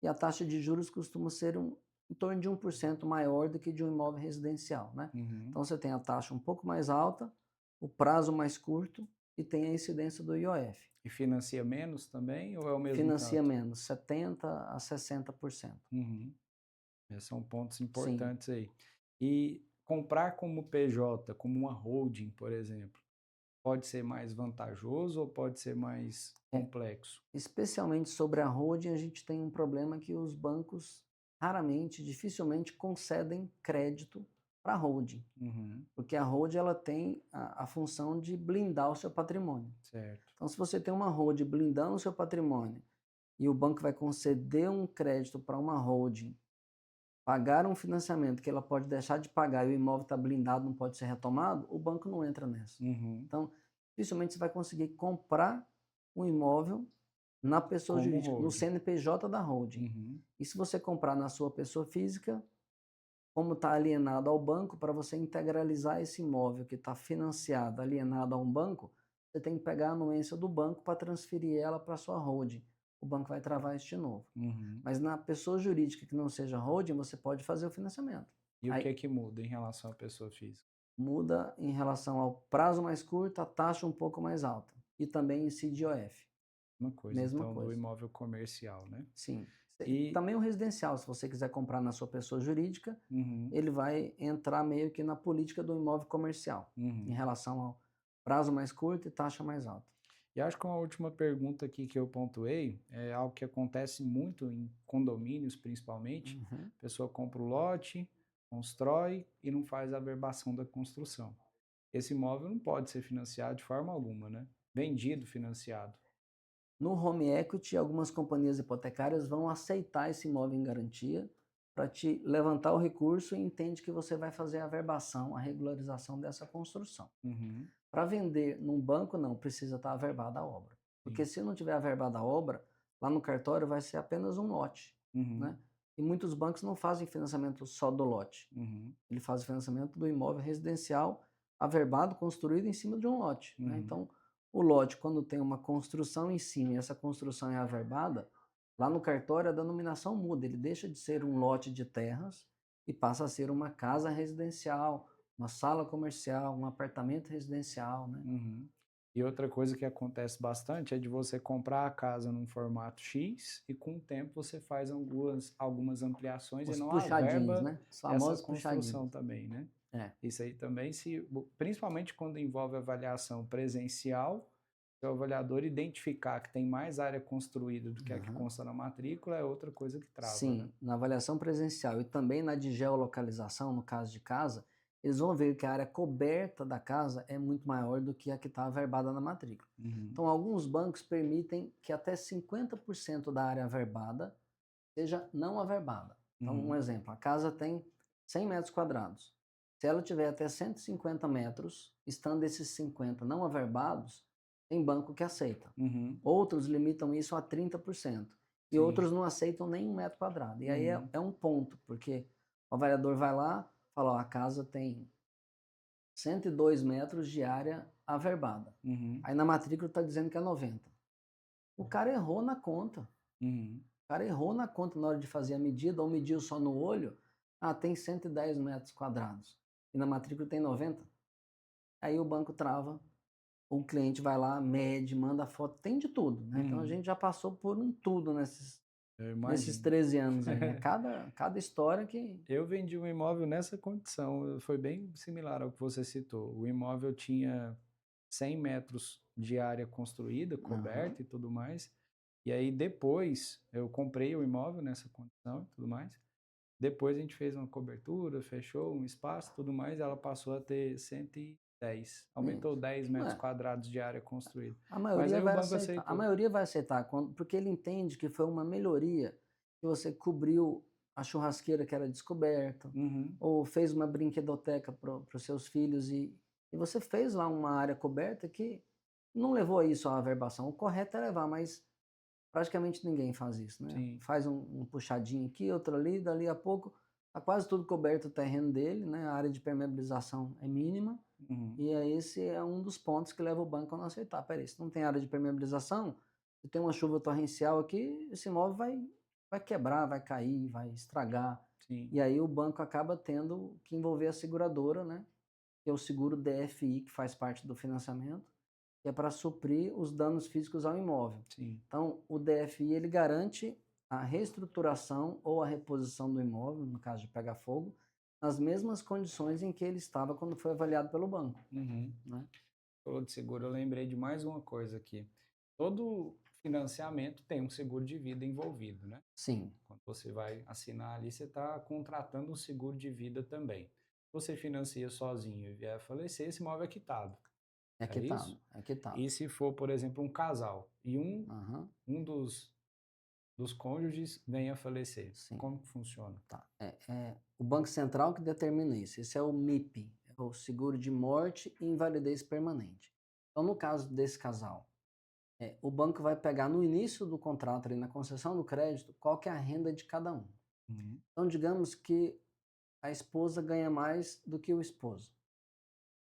e a taxa de juros costuma ser em torno de 1% maior do que de um imóvel residencial, né? Uhum. Então você tem a taxa um pouco mais alta, o prazo mais curto e tem a incidência do IOF. E financia menos também ou é o mesmo Financia tanto? menos, 70% a 60%. Uhum. Esses são pontos Sim. importantes aí. E comprar como PJ, como uma holding, por exemplo, pode ser mais vantajoso ou pode ser mais É, complexo? especialmente sobre a holding, a gente tem um problema que os bancos raramente, dificilmente concedem crédito para a holding, Uhum. porque a holding ela tem a função de blindar o seu patrimônio. Certo. Então, se você tem uma holding blindando o seu patrimônio e o banco vai conceder um crédito para uma holding, pagar um financiamento que ela pode deixar de pagar e o imóvel está blindado, não pode ser retomado, o banco não entra nessa. Uhum. Então, dificilmente você vai conseguir comprar um imóvel na pessoa Como jurídica, no holding. CNPJ da holding. Uhum. E se você comprar na sua pessoa física, como está alienado ao banco, para você integralizar esse imóvel que está financiado, alienado a um banco, você tem que pegar a anuência do banco para transferir ela para a sua holding. O banco vai travar isso de novo. Uhum. Mas na pessoa jurídica que não seja holding, você pode fazer o financiamento. E o que Aí é que muda em relação à pessoa física? muda em relação ao prazo mais curto, a taxa um pouco mais alta. E também incide IOF. Uma coisa, Mesma então, do coisa. imóvel comercial, né? Sim. E Também o residencial, se você quiser comprar na sua pessoa jurídica, uhum, ele vai entrar meio que na política do imóvel comercial, em uhum. relação ao prazo mais curto e taxa mais alta. E acho que uma última pergunta aqui que eu pontuei é algo que acontece muito em condomínios, principalmente. Uhum. A pessoa compra o lote, constrói e não faz a averbação da construção. Esse imóvel não pode ser financiado de forma alguma, né? Vendido, financiado. No home equity, algumas companhias hipotecárias vão aceitar esse imóvel em garantia para te levantar o recurso e entende que você vai fazer a averbação, a regularização dessa construção. Uhum, Para vender num banco, não, precisa estar averbada a obra. Porque sim. se não tiver averbada a obra, lá no cartório vai ser apenas um lote, Uhum, né? E muitos bancos não fazem financiamento só do lote. uhum, Ele faz o financiamento do imóvel residencial averbado, construído em cima de um lote, né? uhum. Então, o lote, quando tem uma construção em cima e essa construção é averbada, lá no cartório a denominação muda, ele deixa de ser um lote de terras e passa a ser uma casa residencial, uma sala comercial, um apartamento residencial, né? Uhum. E outra coisa que acontece bastante é de você comprar a casa num formato X e com o tempo você faz algumas ampliações e Os não puxadinhos, averba né? Os essa famosos puxadinhos. construção também, né? É. Isso aí também, principalmente quando envolve avaliação presencial, se o avaliador identificar que tem mais área construída do que a que Aham. consta na matrícula, é outra coisa que trava, né? Sim, na avaliação presencial e também na de geolocalização, no caso de casa, eles vão ver que a área coberta da casa é muito maior do que a que está averbada na matrícula. Uhum, Então, alguns bancos permitem que até 50% da área averbada seja não averbada. Então, um uhum, exemplo, a casa tem 100 metros quadrados. Se ela tiver até 150 metros, estando esses 50 não averbados, tem banco que aceita. uhum, Outros limitam isso a 30%. E sim, outros não aceitam nem 1 metro quadrado. E aí uhum, é um ponto, porque o avaliador vai lá, fala, ó, a casa tem 102 metros de área averbada. uhum, Aí na matrícula está dizendo que é 90. O cara errou na conta. uhum, O cara errou na conta na hora de fazer a medida, ou mediu só no olho. Ah, tem 110 metros quadrados. E na matrícula tem 90. Aí o banco trava, o cliente vai lá, mede, manda foto, tem de tudo, né? Então a uhum. gente já passou por um tudo Eu nesses imagino. 13 anos aí. É cada história que. Eu vendi um imóvel nessa condição, foi bem similar ao que você citou. O imóvel tinha 100 metros de área construída, Aham. coberta e tudo mais. E aí depois eu comprei o imóvel nessa condição e tudo mais. Depois a gente fez uma cobertura, fechou um espaço e tudo mais, ela passou a ter 110. Aumentou Isso. 10 metros Ué, quadrados de área construída. a Mas maioria aí o vai banco aceitar. A aceitou. maioria vai aceitar porque ele entende que foi uma melhoria que você cobriu a churrasqueira que era descoberta, Uhum, ou fez uma brinquedoteca para os seus filhos e você fez lá uma área coberta que não levou a isso à averbação. O correto é levar, mas praticamente ninguém faz isso, né? sim. Faz um puxadinho aqui, outro ali, dali a pouco está quase tudo coberto o terreno dele, né? A área de permeabilização é mínima. Uhum, E aí esse é um dos pontos que leva o banco a não aceitar. Peraí, se não tem área de permeabilização, se tem uma chuva torrencial aqui, esse imóvel vai quebrar, vai cair, vai estragar. sim. E aí o banco acaba tendo que envolver a seguradora, né? Que é o seguro DFI, que faz parte do financiamento, que é para suprir os danos físicos ao imóvel. Sim. Então, o DFI ele garante a reestruturação ou a reposição do imóvel, no caso de pegar fogo, nas mesmas condições em que ele estava quando foi avaliado pelo banco, Uhum. né? Falou de seguro, eu lembrei de mais uma coisa aqui. Todo financiamento tem um seguro de vida envolvido, né? Sim, Quando você vai assinar ali, você está contratando um seguro de vida também. Se você financia sozinho e vier a falecer, esse imóvel é quitado, é é isso? quitado, é quitado. E se for, por exemplo, um casal e Aham, um dos cônjuges vem a falecer, sim, como que funciona? tá. É o Banco Central que determina isso. Esse é o MIP, é o seguro de morte e invalidez permanente. Então, no caso desse casal, o banco vai pegar no início do contrato, ali na concessão do crédito, qual que é a renda de cada um. Uhum, Então, digamos que a esposa ganha mais do que o esposo.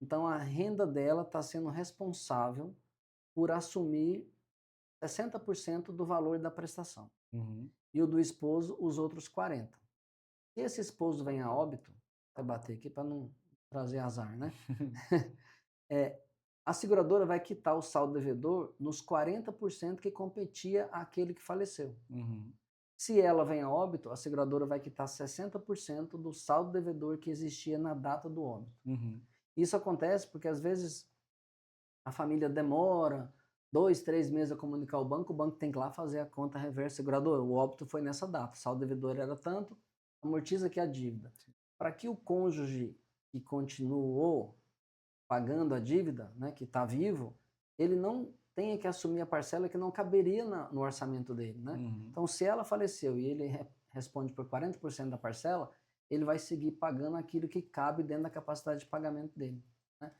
Então, a renda dela está sendo responsável por assumir 60% do valor da prestação. uhum, E o do esposo, os outros 40%. Se esse esposo vem a óbito, vai bater aqui para não trazer azar, né? É, a seguradora vai quitar o saldo devedor nos 40% que competia àquele que faleceu. uhum, Se ela vem a óbito, a seguradora vai quitar 60% do saldo devedor que existia na data do óbito. uhum, Isso acontece porque às vezes a família demora 2, 3 meses a comunicar ao banco, o banco tem que ir lá fazer a conta reversa seguradora. O óbito foi nessa data, o saldo devedor era tanto, amortiza aqui a dívida. Para que o cônjuge que continuou pagando a dívida, né, que está vivo, ele não tenha que assumir a parcela que não caberia no orçamento dele, né? uhum, Então, se ela faleceu e ele responde por 40% da parcela, ele vai seguir pagando aquilo que cabe dentro da capacidade de pagamento dele, né?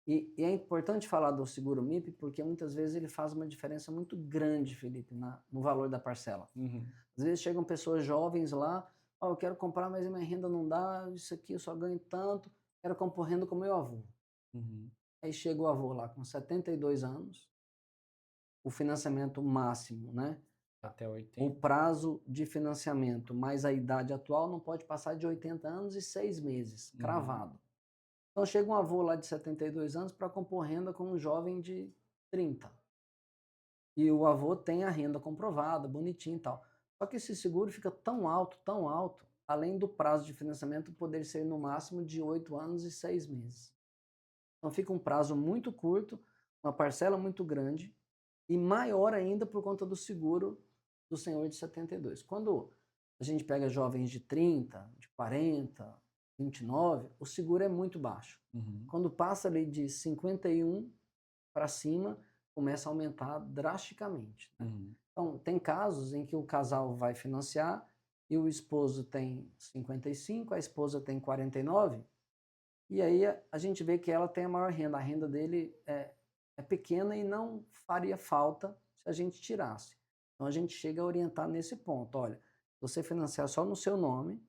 E é importante falar do seguro MIP porque muitas vezes ele faz uma diferença muito grande, Felipe, no valor da parcela. uhum, Às vezes chegam pessoas jovens lá, ó, eu quero comprar, mas a minha renda não dá, isso aqui eu só ganho tanto, quero compor renda com meu avô. uhum. Aí chega o avô lá com 72 anos, o financiamento máximo, né? Até O 80. prazo de financiamento mais a idade atual não pode passar de 80 anos e 6 meses, Uhum, cravado. Então chega um avô lá de 72 anos para compor renda com um jovem de 30. E o avô tem a renda comprovada, bonitinho e tal. Só que esse seguro fica tão alto, além do prazo de financiamento poder ser no máximo de 8 anos e 6 meses. Então fica um prazo muito curto, uma parcela muito grande e maior ainda por conta do seguro do senhor de 72. Quando a gente pega jovens de 30, de 40, 29, o seguro é muito baixo. Uhum. Quando passa ali de 51 para cima, começa a aumentar drasticamente, né? Uhum. Então, tem casos em que o casal vai financiar e o esposo tem 55, a esposa tem 49, e aí a gente vê que ela tem a maior renda. A renda dele é pequena e não faria falta se a gente tirasse. Então, a gente chega a orientar nesse ponto. Olha, se você financiar só no seu nome,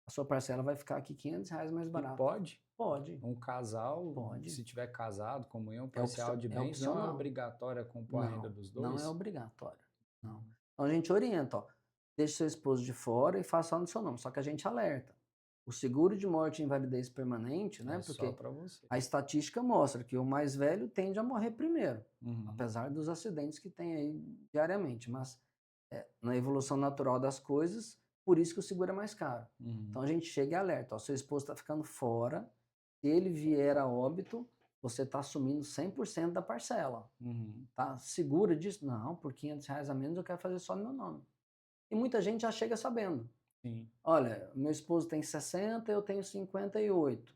a sua parcela vai ficar aqui R$ 500 mais E barata. pode? Pode, Um casal, pode. se tiver casado, comunhão É parcial de é bens, não é opcional. obrigatório compor a renda Não, dos não é dois? obrigatório, não. Hum. Então a gente orienta, ó, deixe seu esposo de fora e faça só no seu nome, só que a gente alerta. O seguro de morte e invalidez permanente, né, É só porque para você. a estatística mostra que o mais velho tende a morrer primeiro, Uhum. apesar dos acidentes que tem aí diariamente, mas na evolução natural das coisas, por isso que o seguro é mais caro. Uhum. Então a gente chega e alerta, ó, seu esposo está ficando fora, se ele vier a óbito, você está assumindo 100% da parcela. Uhum. Tá segura disso? Não, por R$ 500 a menos eu quero fazer só no meu nome. E muita gente já chega sabendo. Sim. Olha, meu esposo tem 60, eu tenho 58.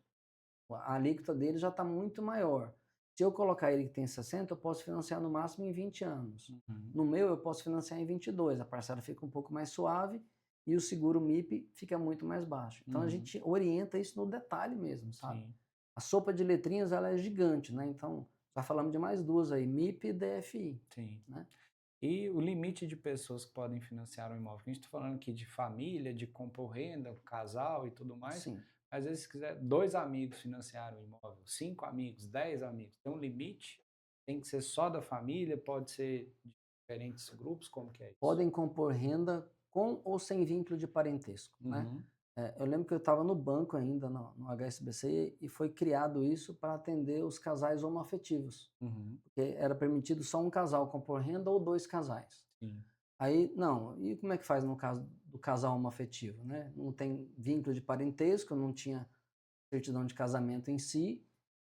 A alíquota dele já está muito maior. Se eu colocar ele que tem 60, eu posso financiar no máximo em 20 anos. Uhum. No meu, eu posso financiar em 22. A parcela fica um pouco mais suave e o seguro MIP fica muito mais baixo. Então, a gente orienta isso no detalhe mesmo, sabe? Sim. A sopa de letrinhas, ela é gigante, né? Então, já falamos de mais duas aí, MIP e DFI. Sim. Né? E o limite de pessoas que podem financiar um imóvel? A gente está falando aqui de família, de compor renda, casal e tudo mais. Sim. Às vezes, se quiser 2 amigos financiar um imóvel, 5 amigos, 10 amigos, tem um limite? Tem que ser só da família? Pode ser de diferentes grupos? Como que é isso? Podem compor renda com ou sem vínculo de parentesco, né? Uhum. Eu lembro que eu estava no banco ainda, no HSBC, e foi criado isso para atender os casais homoafetivos. Uhum. Porque era permitido só um casal compor renda ou 2 casais. Sim. Aí, não, e como é que faz no caso do casal homoafetivo, né? Não tem vínculo de parentesco, não tinha certidão de casamento em si,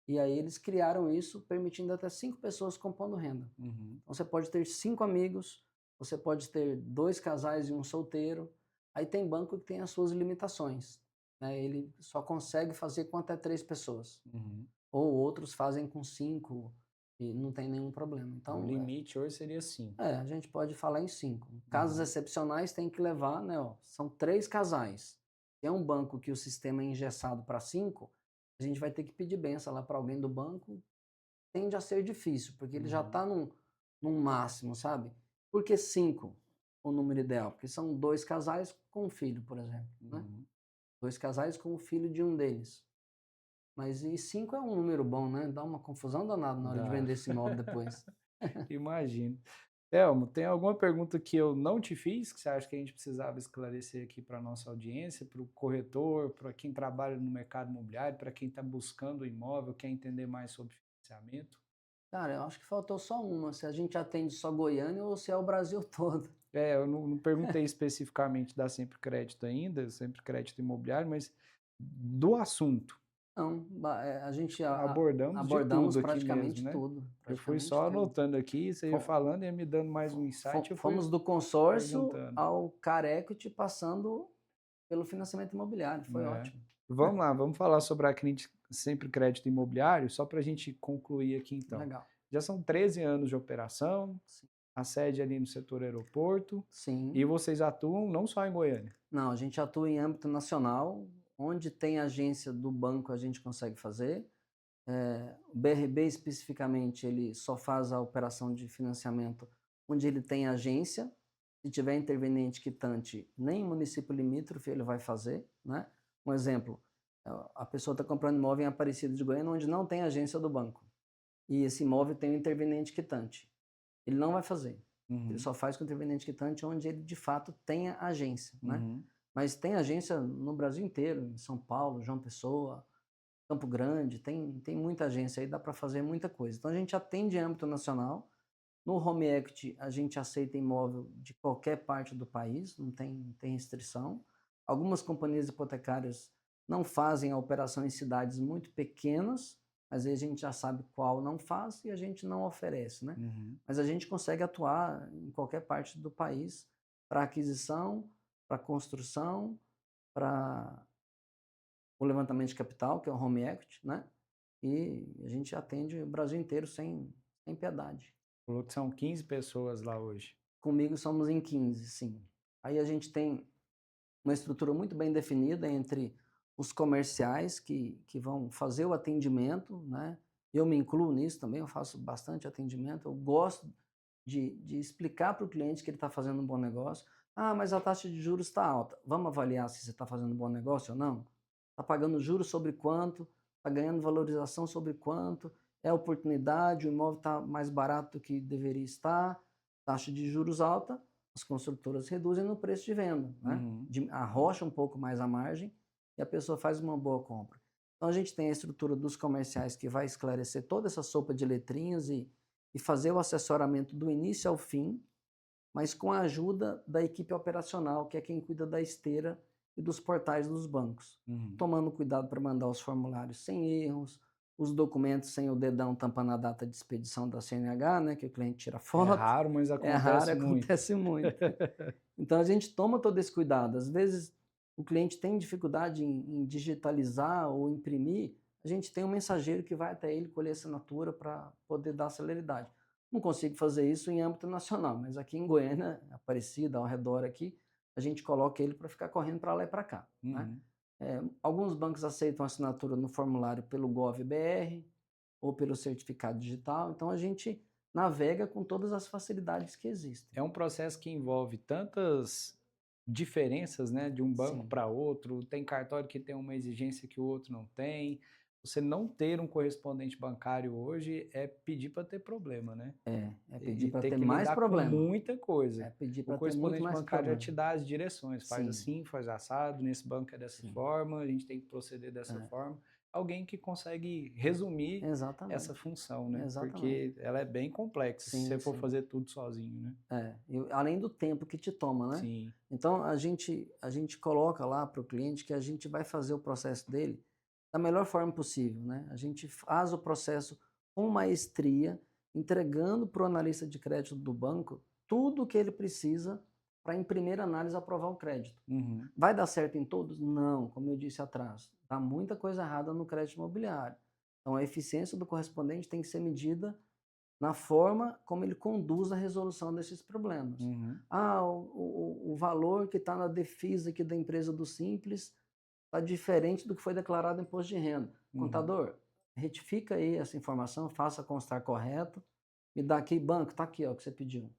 e aí eles criaram isso, permitindo até 5 pessoas compondo renda. Uhum. Então você pode ter 5 amigos, você pode ter 2 casais e um solteiro. Aí tem banco que tem as suas limitações, né? Ele só consegue fazer com até 3 pessoas. Uhum. Ou outros fazem com 5 e não tem nenhum problema. O Então, limite hoje seria 5. a gente pode falar em 5. Casos excepcionais tem que levar, né? Ó, são 3 casais. Se é um banco que o sistema é engessado para 5, a gente vai ter que pedir benção lá para alguém do banco. Tende a ser difícil, porque ele já está num máximo, sabe? Por que 5 o número ideal? Porque são 2 casais com um filho, por exemplo, né? Uhum. 2 casais com o filho de um deles. Mas e 5 é um número bom, né? Dá uma confusão danada na hora de Dá. vender esse imóvel depois. Imagino. Telmo, tem alguma pergunta que eu não te fiz, que você acha que a gente precisava esclarecer aqui para a nossa audiência, para o corretor, para quem trabalha no mercado imobiliário, para quem está buscando o imóvel, quer entender mais sobre financiamento? Cara, eu acho que faltou só uma, se a gente atende só Goiânia ou se é o Brasil todo. Eu não perguntei especificamente da Sempre Crédito ainda, Sempre Crédito Imobiliário, mas do assunto. Não, a gente Abordamos de abordamos tudo aqui mesmo, praticamente né? tudo. Eu fui Praticamente só tudo. anotando aqui, você ia falando e ia me dando mais um insight, eu fui Fomos do consórcio perguntando. ao Carequity passando pelo financiamento imobiliário. Foi É. ótimo. Vamos lá, vamos falar sobre a Sempre Crédito Imobiliário, só para a gente concluir aqui então. Legal. Já são 13 anos de operação, Sim. a sede ali no setor aeroporto, Sim. e vocês atuam não só em Goiânia. Não, a gente atua em âmbito nacional. Onde tem agência do banco, a gente consegue fazer. O BRB, especificamente, ele só faz a operação de financiamento onde ele tem agência. Se tiver interveniente quitante, nem município limítrofe ele vai fazer, né? Um exemplo, a pessoa está comprando imóvel em Aparecida de Goiânia, onde não tem agência do banco. E esse imóvel tem um interveniente quitante. Ele não vai fazer. Ele só faz com o interveniente quitante onde ele, de fato, tenha agência, né? Mas tem agência no Brasil inteiro, em São Paulo, João Pessoa, Campo Grande, tem muita agência aí, dá para fazer muita coisa. Então a gente atende em âmbito nacional. No Home Equity a gente aceita imóvel de qualquer parte do país, não tem restrição. Algumas companhias hipotecárias não fazem a operação em cidades muito pequenas, mas aí a gente já sabe qual não faz e a gente não oferece, né? Uhum. Mas a gente consegue atuar em qualquer parte do país para aquisição, para construção, para o levantamento de capital, que é o home equity, né? E a gente atende o Brasil inteiro sem piedade. Falou que são 15 pessoas lá hoje. Comigo somos em 15, sim. Aí a gente tem uma estrutura muito bem definida entre os comerciais que vão fazer o atendimento, né? Eu me incluo nisso também, eu faço bastante atendimento, eu gosto de explicar para o cliente que ele está fazendo um bom negócio. Ah, mas a taxa de juros está alta. Vamos avaliar se você está fazendo um bom negócio ou não? Está pagando juros sobre quanto? Está ganhando valorização sobre quanto? É oportunidade, o imóvel está mais barato do que deveria estar, taxa de juros alta, as construtoras reduzem no preço de venda, né? Uhum. Arrocha um pouco mais a margem e a pessoa faz uma boa compra. Então a gente tem a estrutura dos comerciais que vai esclarecer toda essa sopa de letrinhas e fazer o assessoramento do início ao fim, mas com a ajuda da equipe operacional, que é quem cuida da esteira e dos portais dos bancos, Uhum. tomando cuidado para mandar os formulários sem erros, os documentos sem o dedão tampando a data de expedição da CNH, né, que o cliente tira É foto. raro, mas É raro, acontece muito. acontece muito. Então a gente toma todo esse cuidado. Às vezes o cliente tem dificuldade em digitalizar ou imprimir, a gente tem um mensageiro que vai até ele colher assinatura para poder dar celeridade. Não consigo fazer isso em âmbito nacional, mas aqui em Goiânia, Aparecida, ao redor aqui, a gente coloca ele para ficar correndo para lá e para cá, né? Uhum. Alguns bancos aceitam assinatura no formulário pelo Gov.br ou pelo certificado digital, então a gente navega com todas as facilidades que existem. É um processo que envolve tantas diferenças, né, de um banco Sim, para outro. Tem cartório que tem uma exigência que o outro não tem. Você não ter um correspondente bancário hoje é pedir para ter problema, né? é pedir E para ter ter que mais lidar com problema, muita coisa. é pedir O para ter muito correspondente mais bancário já problema. te dá as direções, faz Sim, assim, faz assado, nesse banco é dessa sim, forma, a gente tem que proceder dessa é, forma. Alguém que consegue resumir essa exatamente, função, né? exatamente. Porque ela é bem complexa se você Sim, for sim. fazer tudo sozinho, né? Além do tempo que te toma, né? Sim. Então a gente coloca lá para o cliente que a gente vai fazer o processo dele da melhor forma possível, né? A gente faz o processo com maestria, entregando para o analista de crédito do banco tudo o que ele precisa para, em primeira análise, aprovar o crédito. Uhum. Vai dar certo em todos? Não, como eu disse atrás. Dá muita coisa errada no crédito imobiliário. Então a eficiência do correspondente tem que ser medida na forma como ele conduz a resolução desses problemas. Uhum. Ah, o valor que está na defisa aqui da empresa do Simples está diferente do que foi declarado no imposto de renda. Uhum. Contador, retifica aí essa informação, faça constar correto, me dá aqui, banco, está aqui ó, o que você pediu,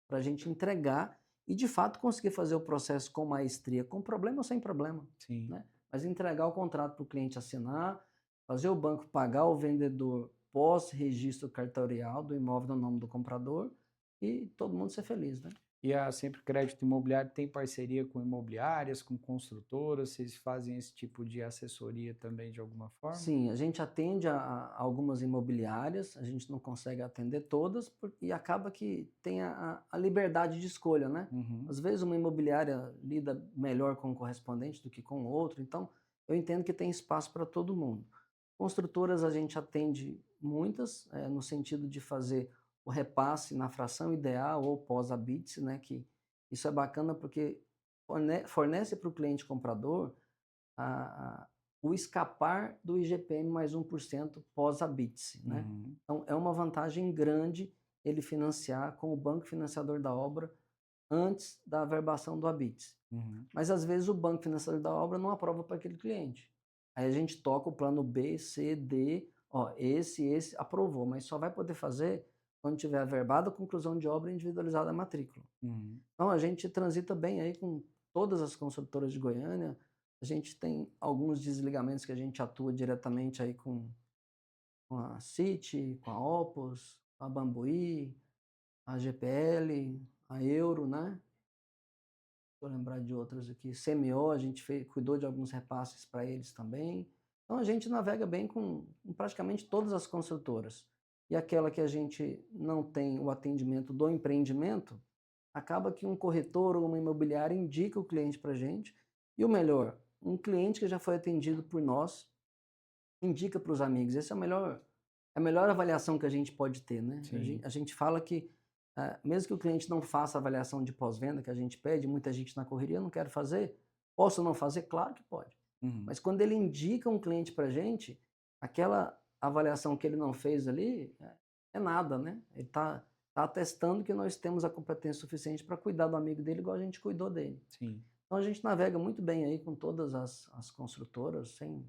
para a gente entregar e de fato conseguir fazer o processo com maestria, com problema ou sem problema, Sim. né? Mas entregar o contrato para o cliente assinar, fazer o banco pagar o vendedor pós-registro cartorial do imóvel no nome do comprador e todo mundo ser feliz, né? E a Sempre Crédito Imobiliário tem parceria com imobiliárias, com construtoras, vocês fazem esse tipo de assessoria também de alguma forma? Sim, a gente atende a algumas imobiliárias, a gente não consegue atender todas e acaba que tem a liberdade de escolha, né? Uhum. Às vezes uma imobiliária lida melhor com o correspondente do que com o outro, então eu entendo que tem espaço para todo mundo. Construtoras a gente atende muitas, no sentido de fazer o repasse na fração ideal ou pós-habite, né? Que isso é bacana porque fornece para o cliente comprador a o escapar do IGPM mais 1% pós-habite, né. Uhum. Então é uma vantagem grande ele financiar com o banco financiador da obra antes da averbação do habite. Uhum. Mas às vezes o banco financiador da obra não aprova para aquele cliente. Aí a gente toca o plano B, C, D, ó, esse aprovou, mas só vai poder fazer quando tiver averbada a conclusão de obra individualizada a matrícula. Uhum. Então a gente transita bem aí com todas as construtoras de Goiânia. A gente tem alguns desligamentos que a gente atua diretamente aí com a City, com a Opus, a Bambuí, a GPL, a Euro, né? Vou lembrar de outras aqui. CMO, a gente cuidou de alguns repasses para eles também. Então a gente navega bem com praticamente todas as construtoras. E aquela que a gente não tem o atendimento do empreendimento, acaba que um corretor ou uma imobiliária indica o cliente para a gente E o melhor, um cliente que já foi atendido por nós, indica para os amigos. Essa é a melhor avaliação que a gente pode ter, né? Sim. A gente fala que, mesmo que o cliente não faça a avaliação de pós-venda que a gente pede, muita gente na correria, não quero fazer. Posso não fazer? Claro que pode. Uhum. Mas quando ele indica um cliente para a gente, aquela avaliação que ele não fez ali é nada, né? Ele está atestando que nós temos a competência suficiente para cuidar do amigo dele igual a gente cuidou dele. Sim. Então a gente navega muito bem aí com todas as construtoras, sem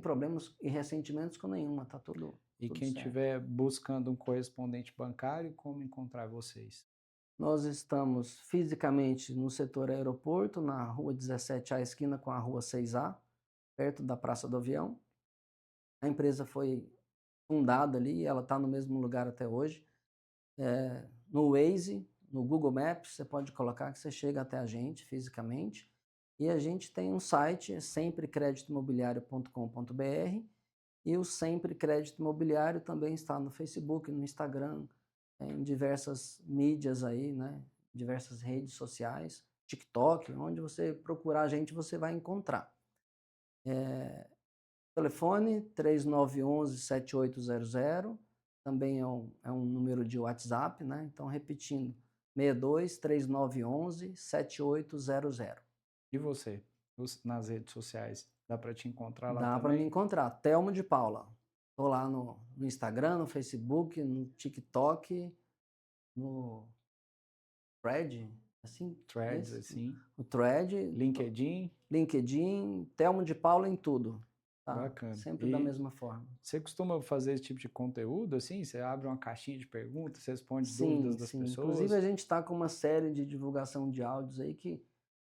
problemas e ressentimentos com nenhuma, tá E tudo quem certo. estiver buscando um correspondente bancário, como encontrar vocês? Nós estamos fisicamente no setor aeroporto, na rua 17A, esquina com a rua 6A, perto da Praça do Avião. A empresa foi fundada ali, ela está no mesmo lugar até hoje. No Waze, no Google Maps, você pode colocar que você chega até a gente fisicamente. E a gente tem um site, semprecreditoimobiliario.com.br, e o Sempre Crédito Imobiliário também está no Facebook, no Instagram, em diversas mídias aí, né? Diversas redes sociais, TikTok, onde você procurar a gente, você vai encontrar. Telefone 3911-7800, também é um número de WhatsApp, né? Então, repetindo, 62-3911-7800. E você? Nas redes sociais? Dá para te encontrar lá Dá para me também? encontrar, Telmo de Paula. Estou lá no Instagram, no Facebook, no TikTok, no Thread, assim, Threads, esse, assim. o Thread, LinkedIn? LinkedIn, Telmo de Paula em tudo, tá? Bacana. Sempre da E mesma forma. você costuma fazer esse tipo de conteúdo, assim? Você abre uma caixinha de perguntas, você responde dúvidas Sim, das sim. Inclusive, a pessoas? gente está com uma série de divulgação de áudios aí que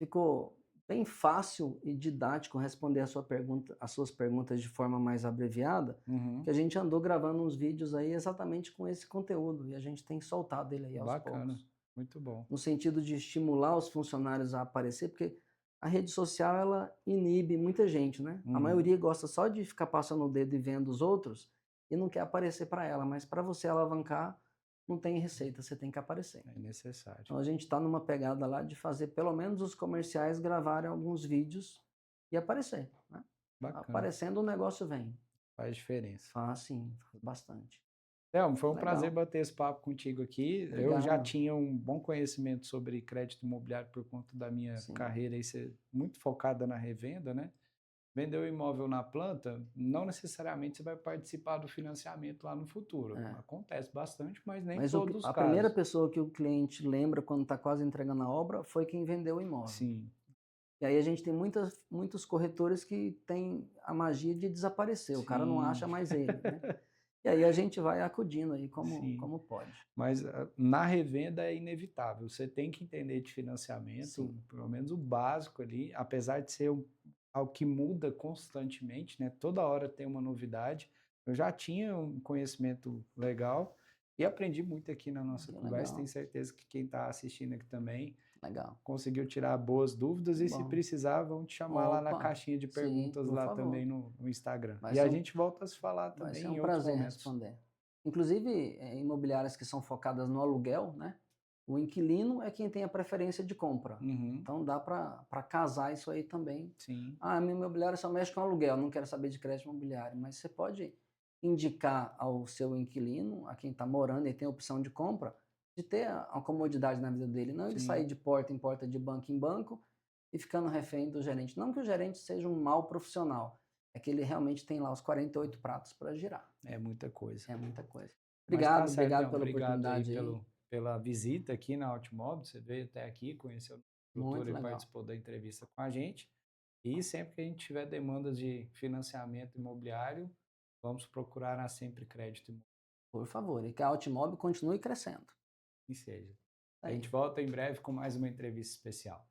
ficou bem fácil e didático responder as suas perguntas de forma mais abreviada, que Uhum. a gente andou gravando uns vídeos aí exatamente com esse conteúdo e a gente tem soltado ele aí aos Bacana. poucos, Muito bom. no sentido de estimular os funcionários a aparecer, porque a rede social ela inibe muita gente, né? A Uhum. maioria gosta só de ficar passando o dedo e vendo os outros e não quer aparecer para ela, mas para você alavancar, não tem receita, você tem que aparecer. É necessário. Então a gente está numa pegada lá de fazer pelo menos os comerciais gravarem alguns vídeos e aparecer, né? Bacana. Aparecendo o negócio vem. Faz diferença. Faz sim, faz bastante. Thelmo, foi um prazer Legal. bater esse papo contigo aqui. Eu já Obrigado. tinha um bom conhecimento sobre crédito imobiliário por conta da minha Sim. carreira e ser muito focada na revenda, né? Vender o imóvel na planta, não necessariamente você vai participar do financiamento lá no futuro. É. Acontece bastante, mas nem Mas todos os a primeira casos. pessoa que o cliente lembra quando está quase entregando a obra foi quem vendeu o imóvel. Sim, E aí a gente tem muitos corretores que têm a magia de desaparecer, o cara não sim, acha mais ele, né? E aí a gente vai acudindo aí sim. como pode. Mas na revenda é inevitável. Você tem que entender de financiamento, Sim, pelo menos o básico ali, apesar de ser algo que muda constantemente, né? Toda hora tem uma novidade. Eu já tinha um conhecimento legal e aprendi muito aqui na nossa que conversa. legal, Tenho certeza que quem está assistindo aqui também legal. conseguiu tirar boas dúvidas Que e se bom. precisar, vão te chamar lá na Opa, caixinha de sim, perguntas por lá também também favor. no Instagram. Vai E ser a um, gente volta a se falar vai ser também um em outros prazer momentos. responder. Inclusive, imobiliárias que são focadas no aluguel, né? O inquilino é quem tem a preferência de compra. Uhum, Então dá para casar isso aí também. sim, Ah, minha imobiliária só mexe com aluguel, não quero saber de crédito imobiliário. Mas você pode indicar ao seu inquilino, a quem está morando e tem a opção de compra, de ter a comodidade na vida dele, não ele sair sim. de porta em porta, de banco em banco e ficando refém do gerente. Não que o gerente seja um mau profissional, é que ele realmente tem lá os 48 pratos para girar. É muita coisa. É muita coisa. Mas tá Obrigado, certo, obrigado então. pela Obrigado aí oportunidade aí. pela visita aqui na Altimob. Você veio até aqui, conheceu o produtor Muito e legal. participou da entrevista com a gente. E sempre que a gente tiver demandas de financiamento imobiliário, vamos procurar a Sempre Crédito Imobiliário, Por favor, e que a Altimob continue crescendo. que seja. A Aí. gente volta em breve com mais uma entrevista especial.